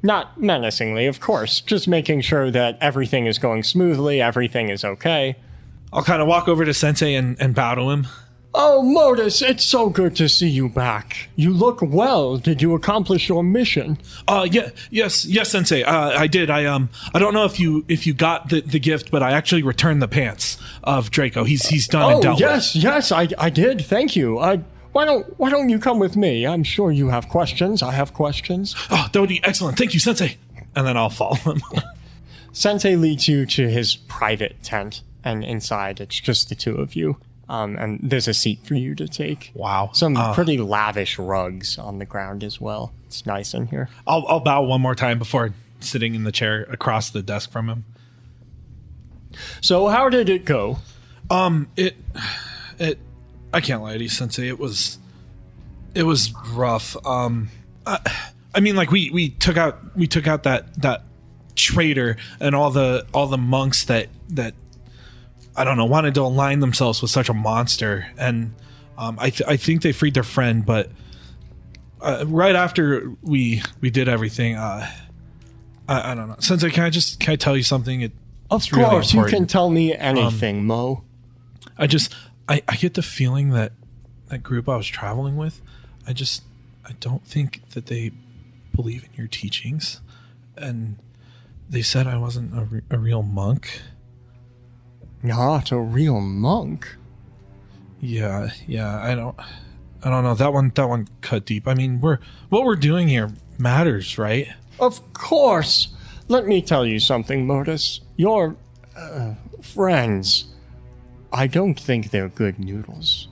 Speaker 1: Not menacingly, of course, just making sure that everything is going smoothly, everything is okay.
Speaker 2: I'll kind of walk over to Sensei and bow to him.
Speaker 1: Oh, Modus, it's so good to see you back. You look well. Did you accomplish your mission?
Speaker 2: Yes, Sensei. I did. I don't know if you got the gift, but I actually returned the pants of Draco. He's done and dealt with.
Speaker 1: Yes, I did. Thank you. Why don't you come with me? I'm sure you have questions. I have questions.
Speaker 2: Oh, that would be excellent. Thank you, Sensei. And then I'll follow him.
Speaker 1: Sensei leads you to his private tent, and inside it's just the two of you. And there's a seat for you to take.
Speaker 2: Wow.
Speaker 1: Some pretty lavish rugs on the ground as well. It's nice in here.
Speaker 2: I'll bow one more time before sitting in the chair across the desk from him.
Speaker 1: So how did it go?
Speaker 2: It I can't lie to you, Sensei. It was rough. I mean, like we took out that traitor and all the monks that I don't know, wanted to align themselves with such a monster, and I think they freed their friend, but right after we did everything, I don't know. Sensei, can I tell you something?
Speaker 1: Of course, you can tell me anything, Mo.
Speaker 2: I get the feeling that group I was traveling with, I don't think that they believe in your teachings, and they said I wasn't a real monk.
Speaker 1: Not a real monk.
Speaker 2: Yeah. I don't know. That one cut deep. I mean, what we're doing here matters, right?
Speaker 1: Of course. Let me tell you something, Modus. Your friends, I don't think they're good noodles.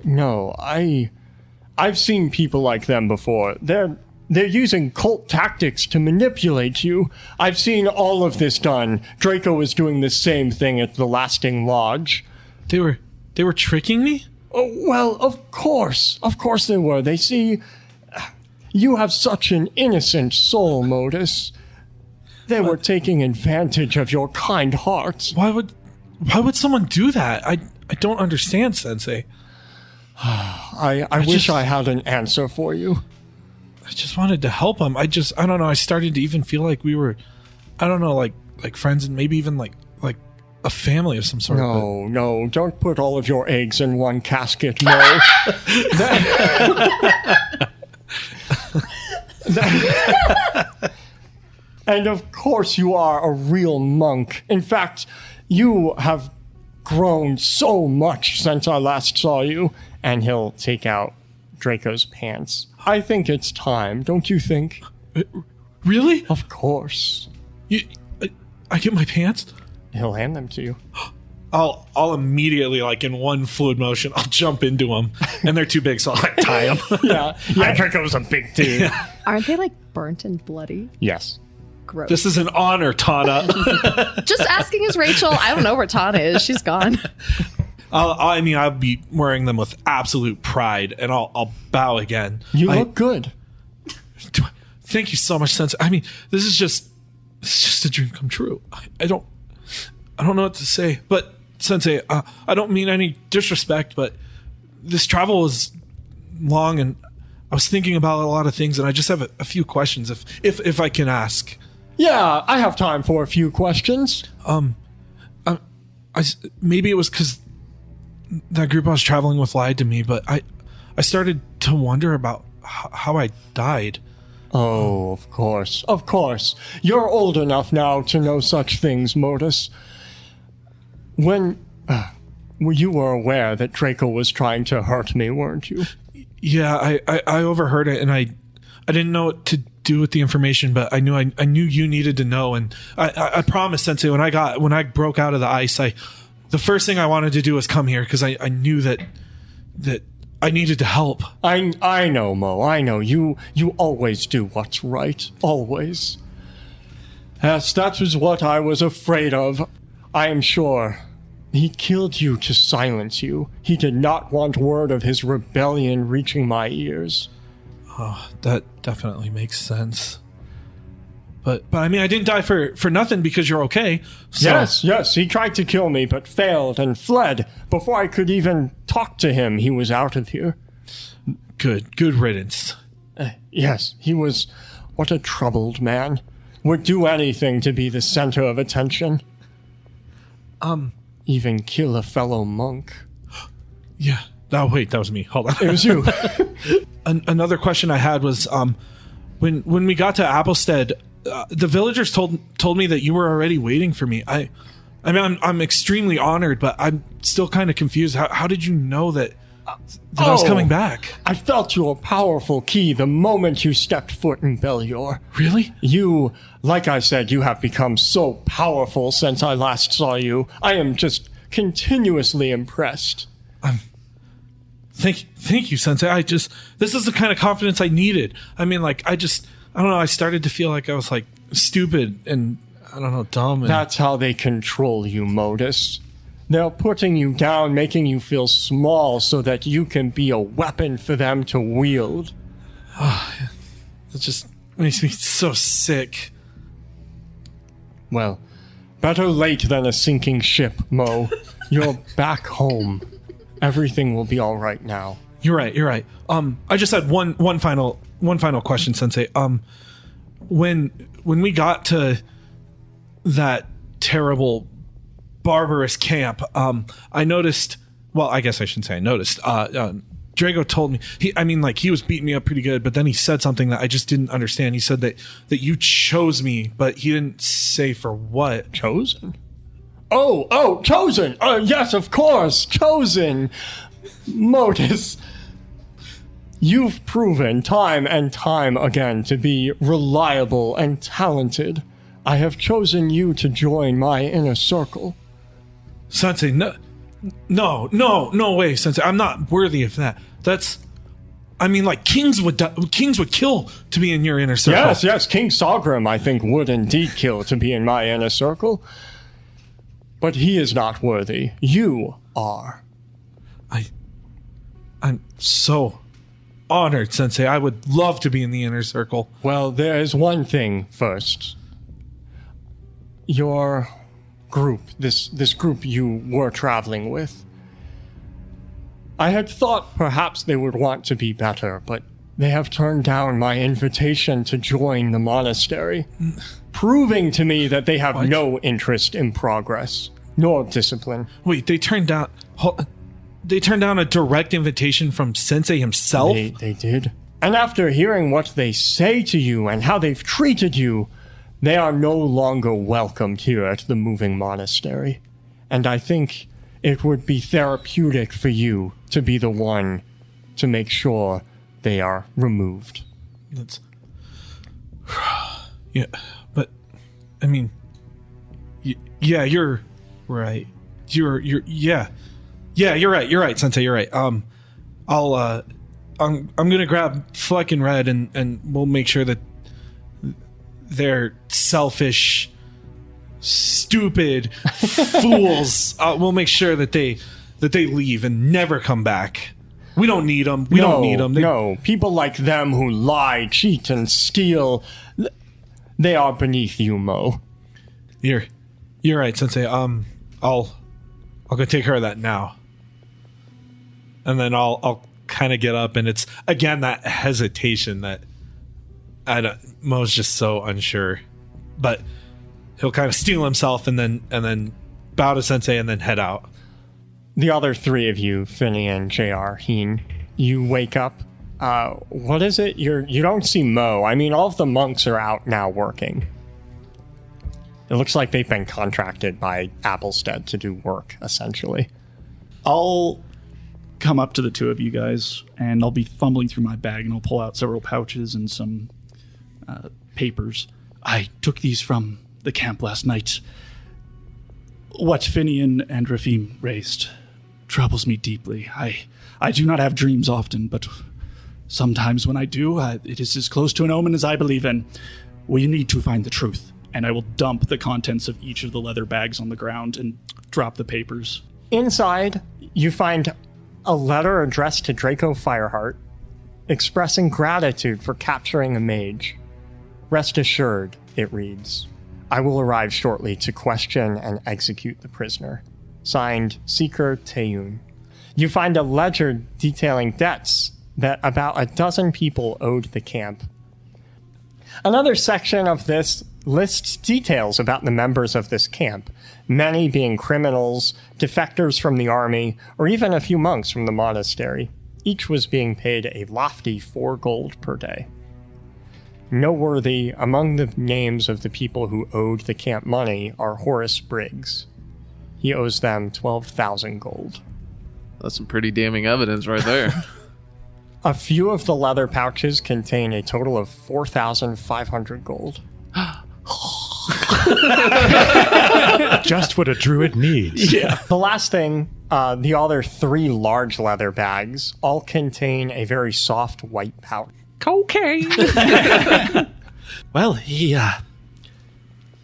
Speaker 1: No, I've seen people like them before. They're using cult tactics to manipulate you. I've seen all of this done. Draco was doing the same thing at the Lasting Lodge.
Speaker 2: They were tricking me?
Speaker 1: Oh, well, of course they were. They see you have such an innocent soul, Modus. They were taking advantage of your kind heart.
Speaker 2: Why would someone do that? I don't understand, Sensei.
Speaker 1: I wish I had an answer for you.
Speaker 2: I just wanted to help him. I don't know. I started to even feel like we were, I don't know, like friends, and maybe even like a family of some sort.
Speaker 1: No, don't put all of your eggs in one casket, no. And of course you are a real monk. In fact, you have grown so much since I last saw you. And he'll take out Draco's pants. I think it's time, don't you think?
Speaker 2: Really?
Speaker 1: Of course.
Speaker 2: I get my pants?
Speaker 1: He'll hand them to you.
Speaker 2: I'll immediately, like in one fluid motion, I'll jump into them, and they're too big, so I'll like tie them.
Speaker 1: Yeah, Draco's a big dude.
Speaker 3: Aren't they like burnt and bloody?
Speaker 1: Yes.
Speaker 3: Gross.
Speaker 2: This is an honor, Tana.
Speaker 3: Just asking is Rachel. I don't know where Tana is. She's gone.
Speaker 2: I'll be wearing them with absolute pride, and I'll bow again.
Speaker 1: You look good.
Speaker 2: Thank you so much, Sensei. I mean, this is just a dream come true. I don't know what to say, but Sensei, I don't mean any disrespect, but this travel was long, and I was thinking about a lot of things, and I just have a few questions, if I can ask.
Speaker 1: Yeah, I have time for a few questions.
Speaker 2: Maybe it was because that group I was traveling with lied to me, but I started to wonder about how I died.
Speaker 1: Oh, of course. Of course. You're old enough now to know such things, Modus. When you were aware that Draco was trying to hurt me, weren't you?
Speaker 2: Yeah, I overheard it, and I didn't know what to do with the information, but I knew you needed to know, and I promised, Sensei, when I broke out of the ice, the first thing I wanted to do was come here because I knew that I needed to help.
Speaker 1: I know, Mo. I know. You always do what's right. Always. Yes, that was what I was afraid of. I am sure. He killed you to silence you. He did not want word of his rebellion reaching my ears.
Speaker 2: Oh, that definitely makes sense. But I mean, I didn't die for nothing because you're okay. So.
Speaker 1: Yes, he tried to kill me, but failed and fled. Before I could even talk to him, he was out of here.
Speaker 2: Good riddance.
Speaker 1: Yes, he was what a troubled man. Would do anything to be the center of attention. Even kill a fellow monk.
Speaker 2: Yeah. Oh, wait, that was me. Hold on.
Speaker 1: It was you.
Speaker 2: Another question I had was, when we got to Applestead, the villagers told me that you were already waiting for me. I mean, I'm extremely honored, but I'm still kind of confused. How did you know that I was coming back?
Speaker 1: I felt your powerful key the moment you stepped foot in Belior.
Speaker 2: Really?
Speaker 1: You, like I said, you have become so powerful since I last saw you. I am just continuously impressed.
Speaker 2: Thank you, Sensei. This is the kind of confidence I needed. I mean, like, I don't know, I started to feel like I was, like, stupid and, I don't know, dumb. And
Speaker 1: that's how they control you, Modus. They're putting you down, making you feel small so that you can be a weapon for them to wield.
Speaker 2: It just makes me so sick.
Speaker 1: Well, better late than a sinking ship, Mo. You're back home. Everything will be all right now.
Speaker 2: You're right. I just had one final question, Sensei. When we got to that terrible barbarous camp, I noticed. Well, I guess I shouldn't say I noticed. Drago told me he was beating me up pretty good, but then he said something that I just didn't understand. He said that you chose me, but he didn't say for what.
Speaker 1: Chosen? Oh, chosen! Yes, of course, chosen! Modus, you've proven time and time again to be reliable and talented. I have chosen you to join my inner circle.
Speaker 2: Sensei, no way, Sensei. I'm not worthy of that. Kings would kill to be in your inner circle.
Speaker 1: Yes, King Sagrim, I think, would indeed kill to be in my inner circle. But he is not worthy. You are.
Speaker 2: I'm so honored, Sensei. I would love to be in the inner circle.
Speaker 1: Well, there is one thing first. Your group, this group you were traveling with, I had thought perhaps they would want to be better, but they have turned down my invitation to join the monastery, proving to me that they have no interest in progress, nor discipline.
Speaker 2: Wait, they turned down a direct invitation from Sensei himself?
Speaker 1: They did. And after hearing what they say to you and how they've treated you, they are no longer welcomed here at the Moving Monastery. And I think it would be therapeutic for you to be the one to make sure they are removed.
Speaker 2: Yeah, but, I mean, yeah, you're right. Yeah, you're right, Sensei. You're right. I'm gonna grab Fleck and Red, and we'll make sure that they're selfish, stupid fools. We'll make sure that they leave and never come back. We don't need them. We don't need them.
Speaker 1: No, people like them who lie, cheat, and steal, they are beneath you, Mo.
Speaker 2: You're right, Sensei. I'll go take care of that now. And then I'll kind of get up, and it's again that hesitation that Mo's just so unsure, but he'll kind of steel himself and then bow to Sensei and then head out.
Speaker 1: The other three of you, Finian, JR, Heen, you wake up. What is it? You don't see Mo. I mean, all of the monks are out now working. It looks like they've been contracted by Applestead to do work, essentially.
Speaker 6: I'll come up to the two of you guys, and I'll be fumbling through my bag, and I'll pull out several pouches and some papers. I took these from the camp last night. What Finian and Rafim raised troubles me deeply. I do not have dreams often, but sometimes when I do, it is as close to an omen as I believe in. We need to find the truth. And I will dump the contents of each of the leather bags on the ground and drop the papers.
Speaker 1: Inside, you find a letter addressed to Draco Fireheart, expressing gratitude for capturing a mage. Rest assured, it reads, I will arrive shortly to question and execute the prisoner. Signed, Seeker Teyun. You find a ledger detailing debts that about a dozen people owed the camp. Another section of this lists details about the members of this camp, many being criminals, defectors from the army, or even a few monks from the monastery. Each was being paid a lofty 4 gold per day. Noteworthy among the names of the people who owed the camp money are Horace Briggs. He owes them 12,000 gold.
Speaker 5: That's some pretty damning evidence right there.
Speaker 1: A few of the leather pouches contain a total of 4,500 gold.
Speaker 4: Just what a druid needs.
Speaker 6: Yeah.
Speaker 1: The last thing, the other 3 large leather bags all contain a very soft white pouch.
Speaker 5: Cocaine.
Speaker 6: Well,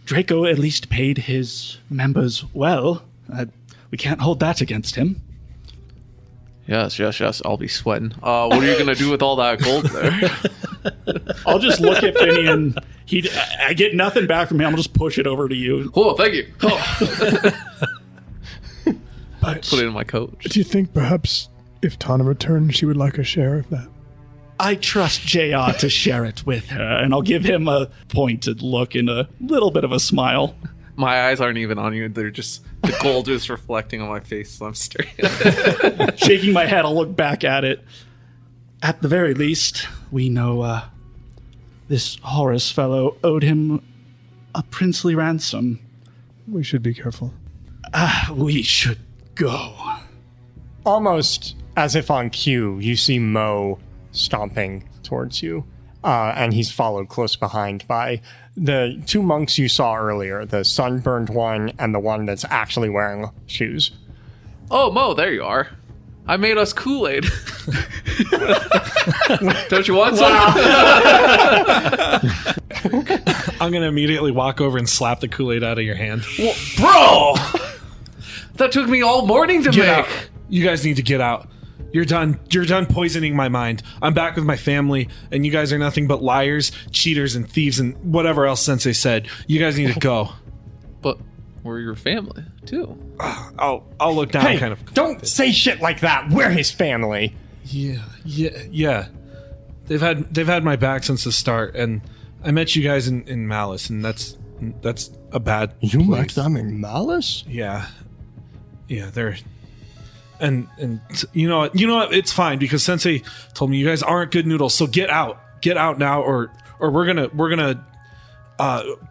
Speaker 6: Draco at least paid his members well. We can't hold that against him.
Speaker 5: Yes. I'll be sweating. What are you going to do with all that gold there?
Speaker 6: I'll just look at Finian. I get nothing back from him. I'll just push it over to you.
Speaker 5: Oh, thank you. Oh.
Speaker 8: But
Speaker 5: Put it in my coat.
Speaker 8: do you think perhaps if Tana returns, she would like a share of that?
Speaker 6: I trust JR to share it with her, and I'll give him a pointed look and a little bit of a smile.
Speaker 5: My eyes aren't even on you. They're just, the gold is reflecting on my face, so I'm staring.
Speaker 6: Shaking my head, I'll look back at it. At the very least, we know this Horace fellow owed him a princely ransom.
Speaker 8: We should be careful.
Speaker 6: We should go.
Speaker 1: Almost as if on cue, you see Mo stomping towards you, and he's followed close behind by the 2 monks you saw earlier, the sunburned one and the one that's actually wearing shoes.
Speaker 5: Oh, Mo, there you are. I made us Kool-Aid. Don't you want some?
Speaker 2: I'm going to immediately walk over and slap the Kool-Aid out of your hand.
Speaker 5: Well, bro! That took me all morning to
Speaker 2: Get
Speaker 5: make.
Speaker 2: out. You guys need to get out. You're done poisoning my mind. I'm back with my family, and you guys are nothing but liars, cheaters, and thieves, and whatever else Sensei said. You guys need to go.
Speaker 5: But we're your family, too.
Speaker 2: I'll look down
Speaker 1: Hey,
Speaker 2: kind of.
Speaker 1: don't say shit like that. We're his family.
Speaker 2: Yeah. They've had my back since the start, and I met you guys in Malice, and that's a bad
Speaker 1: You met
Speaker 2: place.
Speaker 1: them in Malice?
Speaker 2: Yeah, they're and you know what? It's fine because Sensei told me you guys aren't good noodles. So get out now, or we're gonna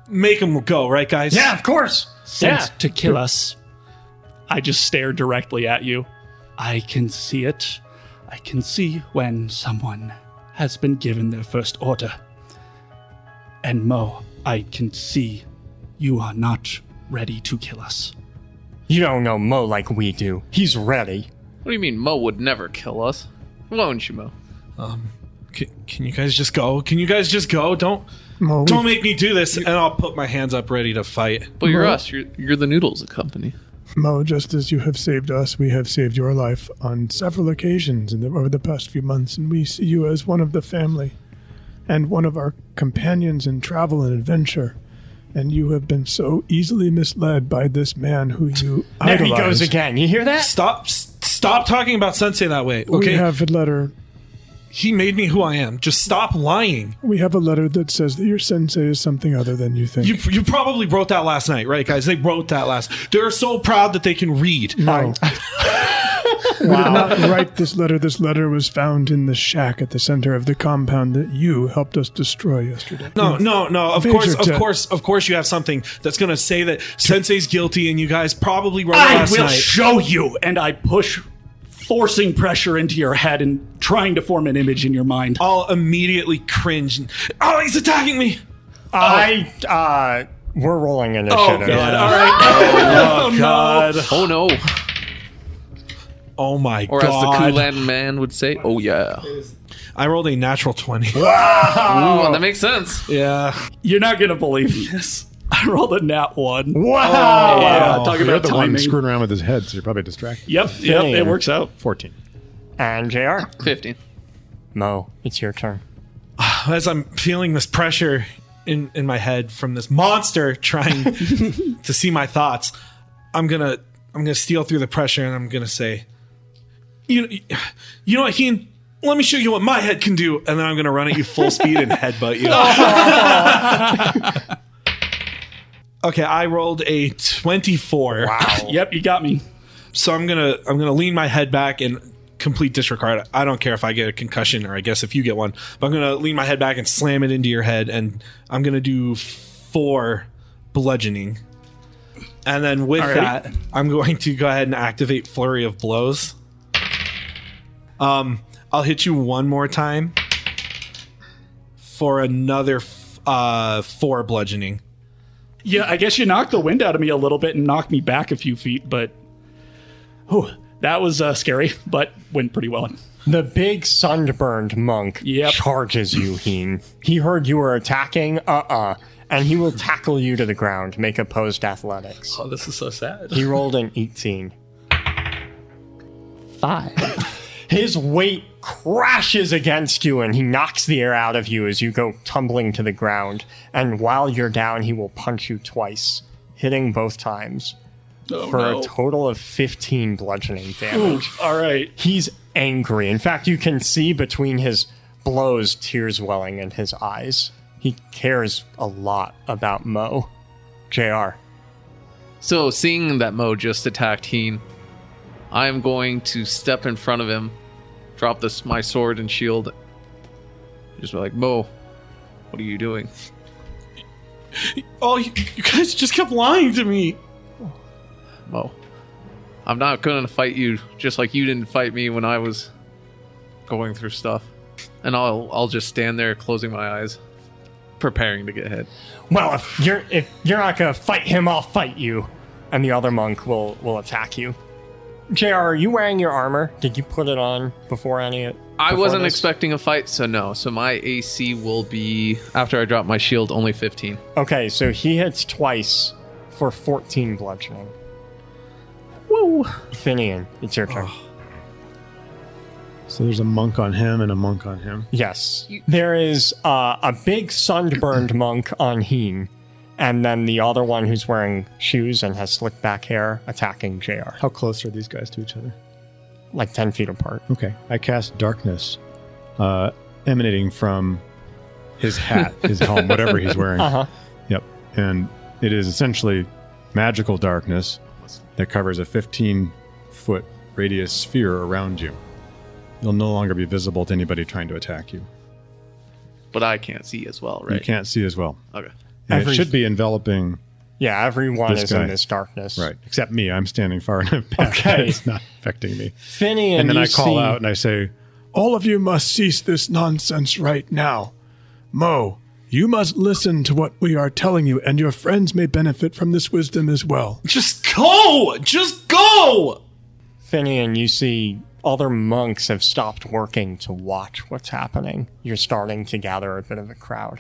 Speaker 2: make them go, right, guys?
Speaker 1: Yeah, of course.
Speaker 6: Sent to kill us. I just stare directly at you. I can see it. I can see when someone has been given their first order. And Mo, I can see you are not ready to kill us.
Speaker 1: You don't know Mo like we do. He's ready.
Speaker 5: What do you mean Mo would never kill us? Why wouldn't you, Mo?
Speaker 2: Can you guys just go? Can you guys just go? Don't make me do this. And I'll put my hands up ready to fight.
Speaker 5: But you're us. You're the Noodles company.
Speaker 8: Mo, just as you have saved us, we have saved your life on several occasions over the past few months, and we see you as one of the family and one of our companions in travel and adventure. And you have been so easily misled by this man who you
Speaker 1: There
Speaker 8: idolize.
Speaker 1: he goes again. You hear that?
Speaker 2: Stop talking about Sensei that way, okay?
Speaker 8: We have a letter.
Speaker 2: He made me who I am. Just stop lying.
Speaker 8: We have a letter that says that your sensei is something other than you think.
Speaker 2: You probably wrote that last night, right, guys? They wrote that They're so proud that they can read.
Speaker 8: No. We did not write this letter. This letter was found in the shack at the center of the compound that you helped us destroy yesterday.
Speaker 2: No. Of
Speaker 8: Major
Speaker 2: course, you have something that's going to say that Sensei's guilty, and you guys probably wrote it last
Speaker 6: I will
Speaker 2: night.
Speaker 6: show you. And I push, forcing pressure into your head and trying to form an image in your mind.
Speaker 2: I'll immediately cringe. Oh, he's attacking me!
Speaker 1: We're rolling initiative.
Speaker 6: Oh, God. All right.
Speaker 2: Oh God!
Speaker 5: Oh no.
Speaker 2: Oh my
Speaker 5: Or as the
Speaker 2: God!
Speaker 5: Kulan man would say, oh yeah.
Speaker 2: I rolled a natural 20.
Speaker 5: Ooh, that makes sense.
Speaker 2: Yeah.
Speaker 6: You're not going to believe this. I rolled a nat 1.
Speaker 1: Wow.
Speaker 6: Yeah, talk
Speaker 4: You're
Speaker 6: about
Speaker 4: the one
Speaker 6: timing.
Speaker 4: screwing around with his head, so you're probably distracted.
Speaker 6: Yep, it works out.
Speaker 4: 14.
Speaker 1: And JR.
Speaker 5: 15.
Speaker 1: Mo, it's your turn.
Speaker 2: As I'm feeling this pressure in my head from this monster trying to see my thoughts, I'm gonna steal through the pressure, and I'm gonna say, you know what, Heen? Let me show you what my head can do, and then I'm gonna run at you full speed and headbutt you. Okay, I rolled a 24.
Speaker 1: Wow.
Speaker 6: Yep, you got me.
Speaker 2: So I'm gonna lean my head back and complete disregard. I don't care if I get a concussion, or I guess if you get one, but I'm gonna lean my head back and slam it into your head, and I'm gonna do 4 bludgeoning. And then with that, I'm going to go ahead and activate Flurry of Blows. I'll hit you one more time for another 4 bludgeoning.
Speaker 6: Yeah, I guess you knocked the wind out of me a little bit and knocked me back a few feet, but that was scary, but went pretty well.
Speaker 1: The big sunburned monk charges you, Heen. He heard you were attacking, and he will tackle you to the ground. Make opposed athletics.
Speaker 6: Oh, this is so sad.
Speaker 1: He rolled an 18. 5. His weight crashes against you, and he knocks the air out of you as you go tumbling to the ground. And while you're down, he will punch you twice, hitting both times, for a total of 15 bludgeoning damage.
Speaker 6: Ooh, all right.
Speaker 1: He's angry. In fact, you can see between his blows tears welling in his eyes. He cares a lot about Mo. JR.
Speaker 5: So, seeing that Mo just attacked Heen, I'm going to step in front of him, drop my sword and shield, just be like, Mo, what are you doing?
Speaker 2: Oh, you guys just kept lying to me.
Speaker 5: Mo, I'm not going to fight you just like you didn't fight me when I was going through stuff. And I'll just stand there closing my eyes, preparing to get hit.
Speaker 1: Well, if you're not going to fight him, I'll fight you. And the other monk will attack you. JR, are you wearing your armor? Did you put it on before
Speaker 5: I wasn't expecting a fight, so no. So my AC will be, after I drop my shield, only 15.
Speaker 1: Okay, so he hits twice for 14 bludgeoning.
Speaker 5: Woo!
Speaker 1: Finian, it's your turn.
Speaker 4: So there's a monk on him and a monk on him.
Speaker 1: Yes. There is a big sunburned monk on Heen, and then the other one who's wearing shoes and has slicked back hair attacking JR.
Speaker 4: How close are these guys to each other?
Speaker 1: Like 10 feet apart.
Speaker 4: Okay. I cast darkness emanating from his hat, his helm, whatever he's wearing.
Speaker 1: Uh-huh.
Speaker 4: Yep. And it is essentially magical darkness that covers a 15-foot radius sphere around you. You'll no longer be visible to anybody trying to attack you.
Speaker 5: But I can't see as well, right?
Speaker 4: You can't see as well.
Speaker 5: Okay.
Speaker 4: And it should be enveloping.
Speaker 1: Yeah, everyone
Speaker 4: This
Speaker 1: is
Speaker 4: guy.
Speaker 1: in this darkness.
Speaker 4: Right. Except me. I'm standing far enough back.
Speaker 1: Okay.
Speaker 4: It's not affecting me.
Speaker 1: Finian,
Speaker 4: And then
Speaker 1: you
Speaker 4: I call
Speaker 1: see-
Speaker 4: out and I say,
Speaker 8: All of you must cease this nonsense right now. Mo, You must listen to what we are telling you, and your friends may benefit from this wisdom as well.
Speaker 2: Just go! Just go!
Speaker 1: Finian, you see other monks have stopped working to watch what's happening. You're starting to gather a bit of a crowd.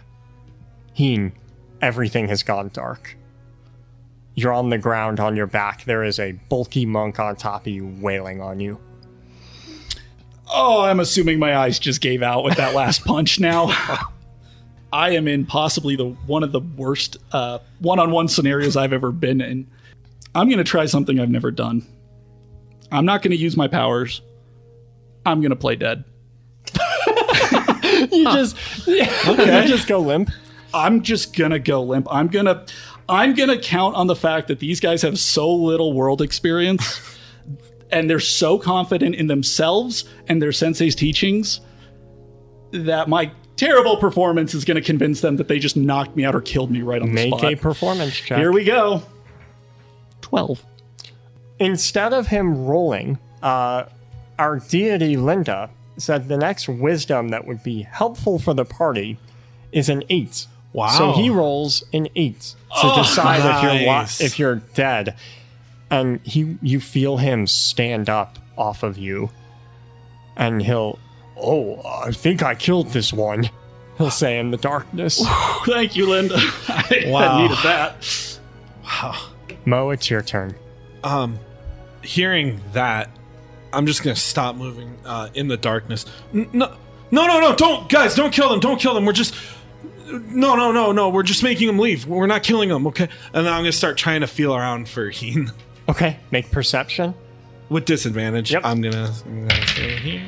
Speaker 1: Heen, everything has gone dark. You're on the ground on your back. There is a bulky monk on top of you wailing on you.
Speaker 6: Oh, I'm assuming my eyes just gave out with that last punch now. I am in possibly one of the worst one-on-one scenarios I've ever been in. I'm going to try something I've never done. I'm not going to use my powers. I'm going to play dead.
Speaker 1: You just go limp.
Speaker 6: I'm just going to go limp. I'm going to count on the fact that these guys have so little world experience and they're so confident in themselves and their sensei's teachings that my terrible performance is going to convince them that they just knocked me out or killed me right on the spot.
Speaker 1: Make a performance check.
Speaker 6: Here we go. 12.
Speaker 1: Instead of him rolling, our deity Linda said the next wisdom that would be helpful for the party is an 8.
Speaker 2: Wow.
Speaker 1: So he rolls an 8 to decide
Speaker 2: nice.
Speaker 1: if you're dead. And you feel him stand up off of you. And he'll, I think I killed this one, he'll say in the darkness.
Speaker 6: Thank you, Linda. I needed that.
Speaker 2: Wow.
Speaker 1: Mo, it's your turn.
Speaker 2: Hearing that, I'm just gonna stop moving in the darkness. No, don't kill them. We're just no, we're just making them leave. We're not killing them, okay? And then I'm gonna start trying to feel around for Heen
Speaker 1: Okay, make perception.
Speaker 2: with disadvantage.
Speaker 1: Yep.
Speaker 2: I'm gonna say here.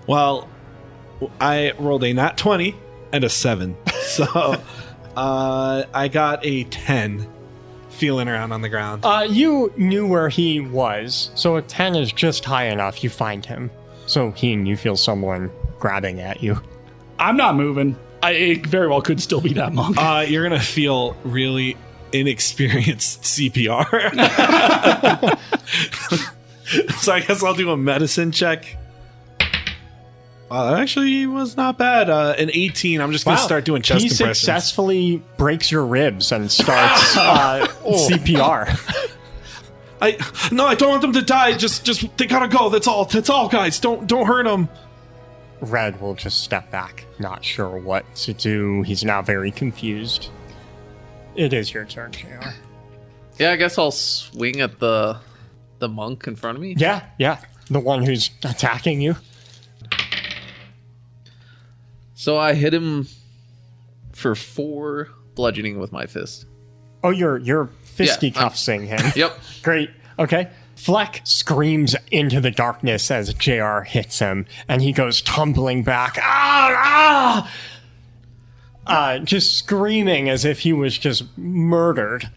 Speaker 2: Well, I rolled a nat 20 and a 7, so I got a 10. Feeling around on the ground.
Speaker 1: You knew where he was, so a 10 is just high enough. You find him. So, Heen, you feel someone grabbing at you.
Speaker 6: I'm not moving. It very well could still be that monk.
Speaker 2: You're gonna feel really inexperienced CPR. So I guess I'll do a medicine check. That actually was not bad. An 18. I'm just gonna start doing chest
Speaker 1: he
Speaker 2: compressions.
Speaker 1: Successfully breaks your ribs and starts CPR.
Speaker 2: I don't want them to die. Just they gotta go. That's all, guys. Don't hurt them.
Speaker 1: Red will just step back, not sure what to do. He's now very confused. It is your turn, JR.
Speaker 5: Yeah, I guess I'll swing at the monk in front of me.
Speaker 1: Yeah. The one who's attacking you.
Speaker 5: So I hit him for 4 bludgeoning with my fist.
Speaker 1: Oh, you're fisticuffsing him.
Speaker 5: Yep.
Speaker 1: Great. Okay. Fleck screams into the darkness as JR hits him, and he goes tumbling back. Just screaming as if he was just murdered.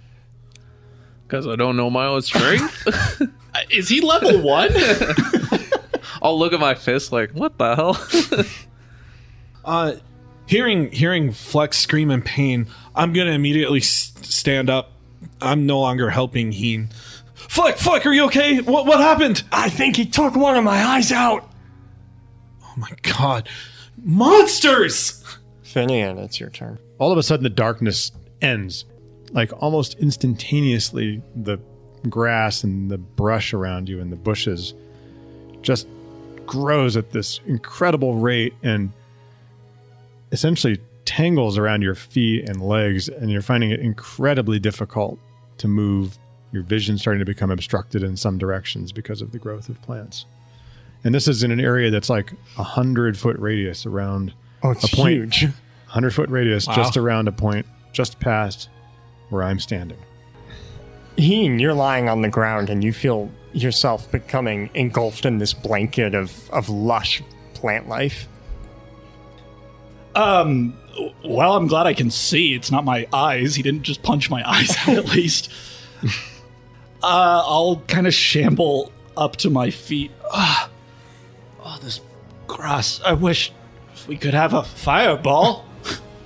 Speaker 5: Because I don't know my own strength.
Speaker 6: Is he level 1?
Speaker 5: I'll look at my fist like, what the hell?
Speaker 2: Hearing Flex scream in pain, I'm gonna immediately stand up. I'm no longer helping Heen. Fleck, are you okay? What happened?
Speaker 1: I think he took one of my eyes out.
Speaker 2: Oh my god. Monsters!
Speaker 1: Finian, it's your turn.
Speaker 4: All of a sudden, the darkness ends. Like almost instantaneously, the grass and the brush around you and the bushes just grows at this incredible rate and essentially tangles around your feet and legs, and you're finding it incredibly difficult to move. Your vision's starting to become obstructed in some directions because of the growth of plants. And this is in an area that's like 100-foot radius around
Speaker 1: it's
Speaker 4: a point.
Speaker 1: huge.
Speaker 4: 100-foot radius
Speaker 2: Wow.
Speaker 4: just around a point just past where I'm standing.
Speaker 1: Heen, you're lying on the ground and you feel yourself becoming engulfed in this blanket of lush plant life.
Speaker 6: Well, I'm glad I can see. It's not my eyes. He didn't just punch my eyes out, at least. I'll kind of shamble up to my feet. Oh, this grass. I wish we could have a fireball.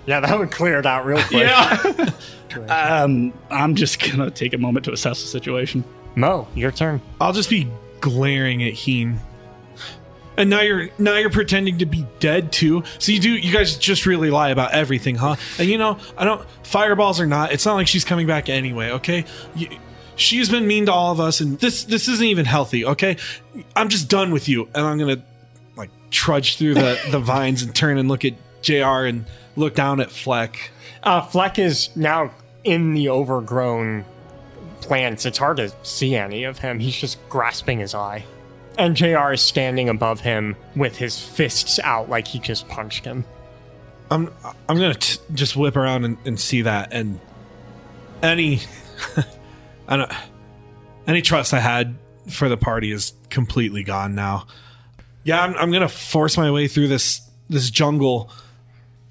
Speaker 1: Yeah, that would clear it out real quick.
Speaker 6: Yeah. I'm just going to take a moment to assess the situation.
Speaker 1: Mo, your turn.
Speaker 2: I'll just be glaring at Heen. And now you're pretending to be dead too. So you guys just really lie about everything, huh? And I don't, fireballs or not, it's not like she's coming back anyway, okay? She's been mean to all of us, and this isn't even healthy, okay? I'm just done with you. And I'm gonna trudge through the vines and turn and look at JR and look down at Fleck.
Speaker 1: Fleck is now in the overgrown plants. It's hard to see any of him. He's just grasping his eye. And JR is standing above him with his fists out like he just punched him.
Speaker 2: I'm gonna just whip around and see that, and any any trust I had for the party is completely gone now. Yeah, I'm gonna force my way through this jungle,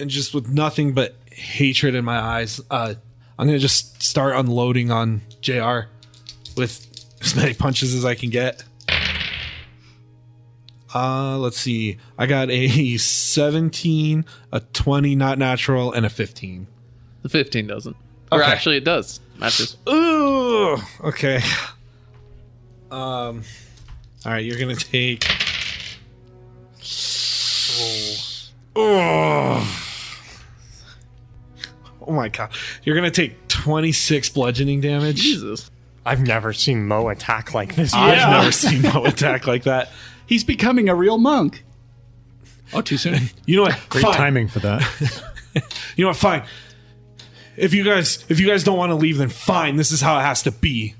Speaker 2: and just with nothing but hatred in my eyes, I'm gonna just start unloading on JR with as many punches as I can get. Let's see. I got a 17, a 20 not natural, and a 15.
Speaker 5: The 15 doesn't. Or
Speaker 2: Okay.
Speaker 5: actually, it does. Matches.
Speaker 2: Ooh, okay. All right, you're gonna take. Oh my god, you're gonna take 26 bludgeoning damage.
Speaker 5: Jesus.
Speaker 1: I've never seen Mo attack like this.
Speaker 2: I've never seen no attack like that.
Speaker 6: He's becoming a real monk. Oh, too soon.
Speaker 2: You know what?
Speaker 4: Great
Speaker 2: Fine.
Speaker 4: timing for that.
Speaker 2: You know what? Fine. If you guys don't want to leave, then fine. This is how it has to be.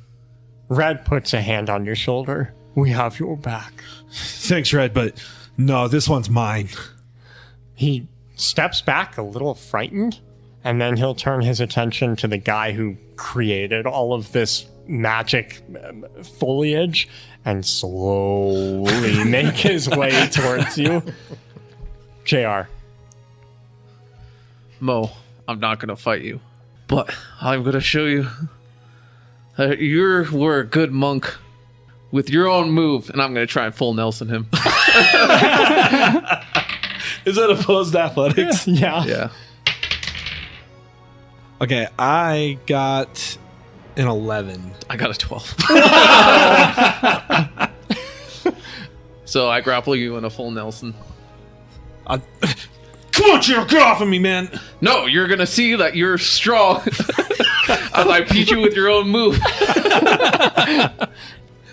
Speaker 1: Red puts a hand on your shoulder. We have your back.
Speaker 2: Thanks, Red, but no, this one's mine.
Speaker 1: He steps back a little frightened, and then he'll turn his attention to the guy who created all of this magic foliage and slowly make his way towards you. JR.
Speaker 5: Mo, I'm not going to fight you, but I'm going to show you that you were a good monk with your own move, and I'm going to try and full Nelson him.
Speaker 2: Is that opposed athletics?
Speaker 1: Yeah.
Speaker 5: Yeah.
Speaker 2: Okay, I got an 11.
Speaker 5: I got a 12. So I grapple you in a full Nelson.
Speaker 2: Come on, Jill, get off of me, man.
Speaker 5: No, you're going to see that you're strong as I beat you with your own move.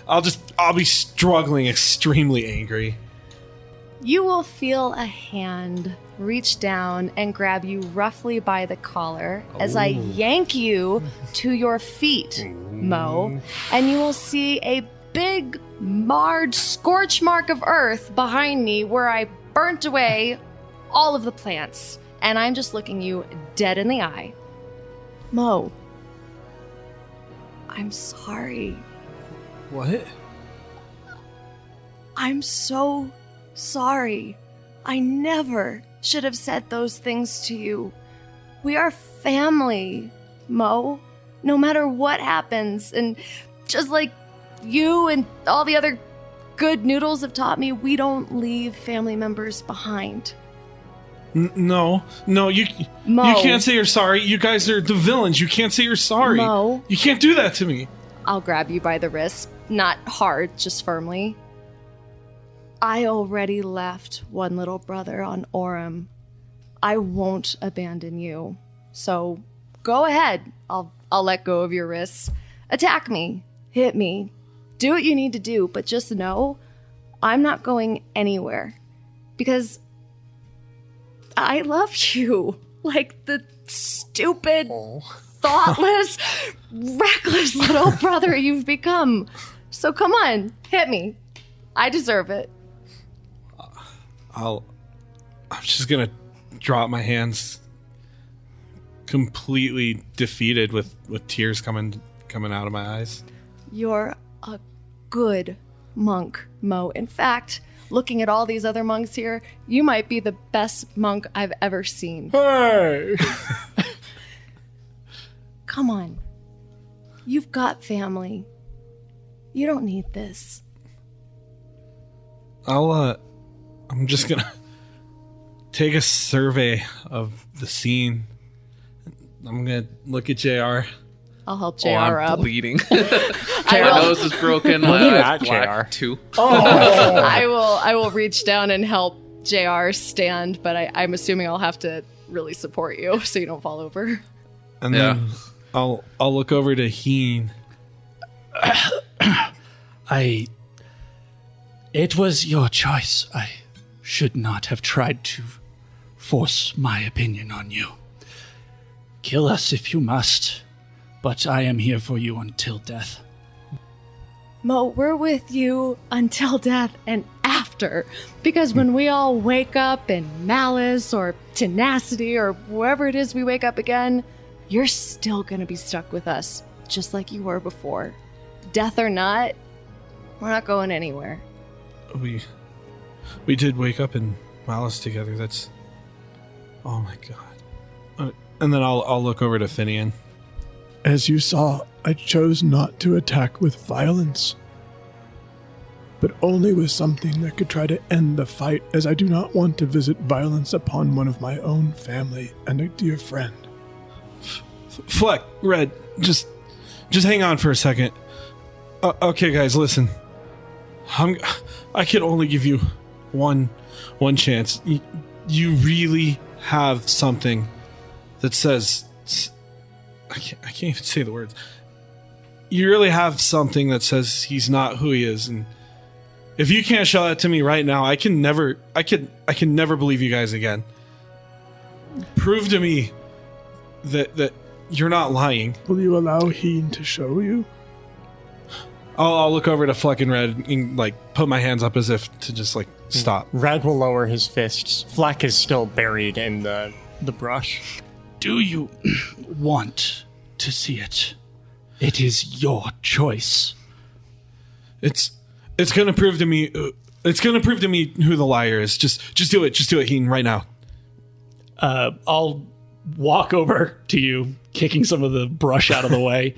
Speaker 2: I'll be struggling, extremely angry.
Speaker 3: You will feel a hand reach down and grab you roughly by the collar as I yank you to your feet, Mo, and you will see a big, marred scorch mark of earth behind me where I burnt away all of the plants, and I'm just looking you dead in the eye. Mo, I'm sorry.
Speaker 2: What?
Speaker 3: I'm so sorry. I never should have said those things to you. We are family, Mo. No matter what happens, and just like you and all the other good noodles have taught me, we don't leave family members behind.
Speaker 2: No, you
Speaker 3: Mo.
Speaker 2: you can't say you're sorry. You guys are the villains. You can't say you're sorry.
Speaker 3: Mo.
Speaker 2: You can't do that to me.
Speaker 3: I'll grab you by the wrist, not hard, just firmly. I already left one little brother on Orem. I won't abandon you. So go ahead. I'll let go of your wrists. Attack me. Hit me. Do what you need to do, but just know I'm not going anywhere. Because I love you. Like the stupid, thoughtless, reckless little brother you've become. So come on, hit me. I deserve it.
Speaker 2: I'm just gonna drop my hands, completely defeated with tears coming out of my eyes.
Speaker 3: You're a good monk, Mo. In fact, looking at all these other monks here, you might be the best monk I've ever seen.
Speaker 1: Hey!
Speaker 3: Come on. You've got family. You don't need this.
Speaker 2: I'm just gonna take a survey of the scene. I'm gonna look at JR.
Speaker 3: I'll help JR
Speaker 5: I'm
Speaker 3: up.
Speaker 5: bleeding.
Speaker 3: I
Speaker 5: My
Speaker 3: will-
Speaker 5: nose is broken.
Speaker 1: Look
Speaker 5: My
Speaker 1: at
Speaker 5: eye's
Speaker 1: that,
Speaker 5: black
Speaker 1: JR.
Speaker 5: too.
Speaker 3: I will reach down and help JR stand, but I'm assuming I'll have to really support you so you don't fall over.
Speaker 2: And
Speaker 5: Yeah.
Speaker 2: then I'll look over to Heen.
Speaker 7: It was your choice. I should not have tried to force my opinion on you. Kill us if you must, but I am here for you until death.
Speaker 3: Mo, we're with you until death and after. Because when we all wake up in malice or tenacity or wherever it is we wake up again, you're still going to be stuck with us, just like you were before. Death or not, we're not going anywhere.
Speaker 2: We did wake up in malice together. That's... Oh my god. And then I'll look over to Finian.
Speaker 8: As you saw, I chose not to attack with violence, but only with something that could try to end the fight, as I do not want to visit violence upon one of my own family and a dear friend.
Speaker 2: Fleck, Red, just hang on for a second. Okay, guys, listen. I can only give you one chance. You really have something that says... I can't even say the words. You really have something that says he's not who he is, and if you can't show that to me right now, I can never believe you guys again. Prove to me that you're not lying.
Speaker 8: Will you allow Heen to show you?
Speaker 2: I'll look over to Fleck and Red and put my hands up as if to just stop.
Speaker 1: Red will lower his fists. Fleck is still buried in the brush.
Speaker 7: Do you want to see it? It is your choice.
Speaker 2: It's gonna prove to me. It's gonna prove to me who the liar is. Just do it. Just do it, Heen, right now.
Speaker 6: I'll walk over to you, kicking some of the brush out of the way,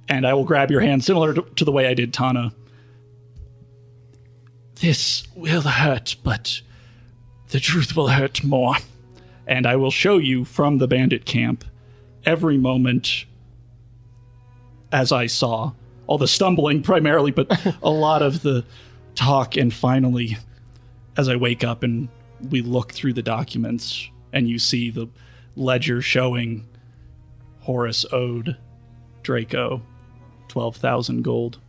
Speaker 6: and I will grab your hand, similar to the way I did Tana. This will hurt, but the truth will hurt more. And I will show you from the bandit camp every moment as I saw. All the stumbling primarily, but a lot of the talk. And finally, as I wake up and we look through the documents and you see the ledger showing Horus owed Draco 12,000 gold.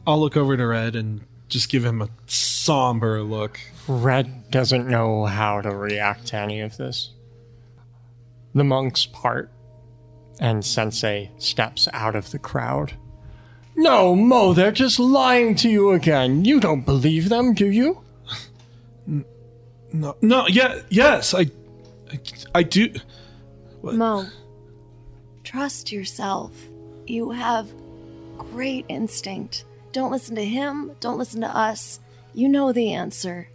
Speaker 2: I'll look over to Red and just give him a somber look.
Speaker 1: Red doesn't know how to react to any of this. The monks part, and Sensei steps out of the crowd. No, Mo, they're just lying to you again. You don't believe them, do you?
Speaker 2: No, yes, I do.
Speaker 3: Mo, trust yourself. You have great instinct. Don't listen to him. Don't listen to us. You know the answer.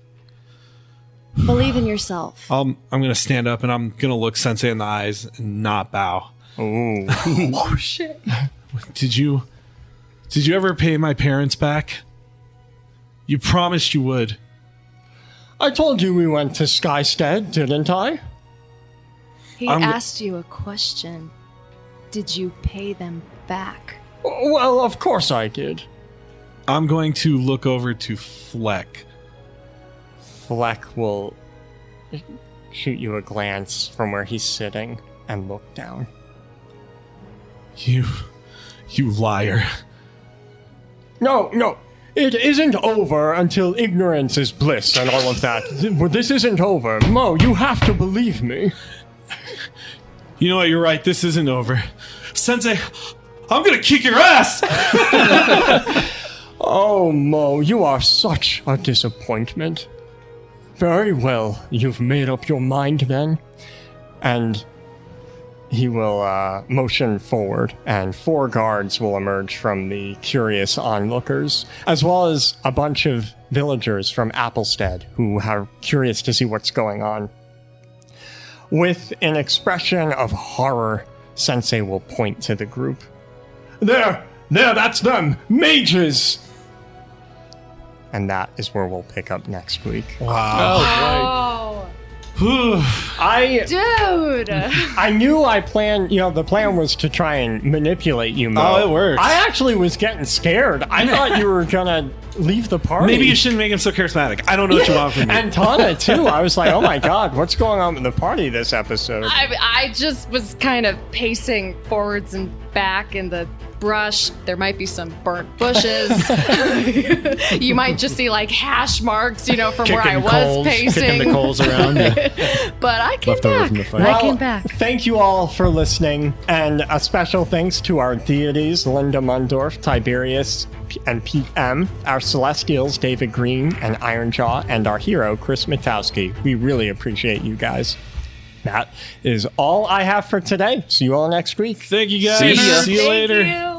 Speaker 3: Believe in yourself.
Speaker 2: I'm gonna stand up and I'm gonna look Sensei in the eyes and not bow.
Speaker 1: Ooh.
Speaker 2: Oh shit! Did you ever pay my parents back? You promised you would.
Speaker 1: I told you we went to Skystead, didn't I?
Speaker 3: He asked you a question. Did you pay them back?
Speaker 1: Well, of course I did.
Speaker 2: I'm going to look over to Fleck.
Speaker 1: Fleck will shoot you a glance from where he's sitting and look down.
Speaker 2: You liar.
Speaker 1: No. It isn't over until ignorance is bliss and all of that. This isn't over. Mo, you have to believe me.
Speaker 2: You know what? You're right. This isn't over. Sensei, I'm gonna kick your ass!
Speaker 1: Oh, Mo, you are such a disappointment. Very well, you've made up your mind then. And he will motion forward, and 4 guards will emerge from the curious onlookers, as well as a bunch of villagers from Applestead who are curious to see what's going on. With an expression of horror, Sensei will point to the group. There, that's them! Mages! And that is where we'll pick up next week.
Speaker 2: Wow.
Speaker 3: Oh.
Speaker 1: I knew I planned, the plan was to try and manipulate you, Mo.
Speaker 2: Oh, it worked.
Speaker 1: I actually was getting scared. I thought you were going to leave the party.
Speaker 2: Maybe you shouldn't make him so charismatic. I don't know what you want from me.
Speaker 1: And Tana, too. I was like, oh my God, what's going on with the party this episode?
Speaker 3: I just was kind of pacing forwards and back in the brush. There might be some burnt bushes. You might just see like hash marks, from where I was pacing.
Speaker 4: Kicking the coals around.
Speaker 3: But I came
Speaker 4: Leftovers
Speaker 3: back.
Speaker 4: from the fight.
Speaker 3: I came back.
Speaker 1: Thank you all for listening, and a special thanks to our deities, Linda Mundorf, Tiberius, and Pete M., our celestials, David Green and Ironjaw, and our hero, Chris Matowski. We really appreciate you guys. That is all I have for today. See you all next week.
Speaker 2: Thank you guys.
Speaker 5: See ya.
Speaker 2: See you later.
Speaker 3: Thank you.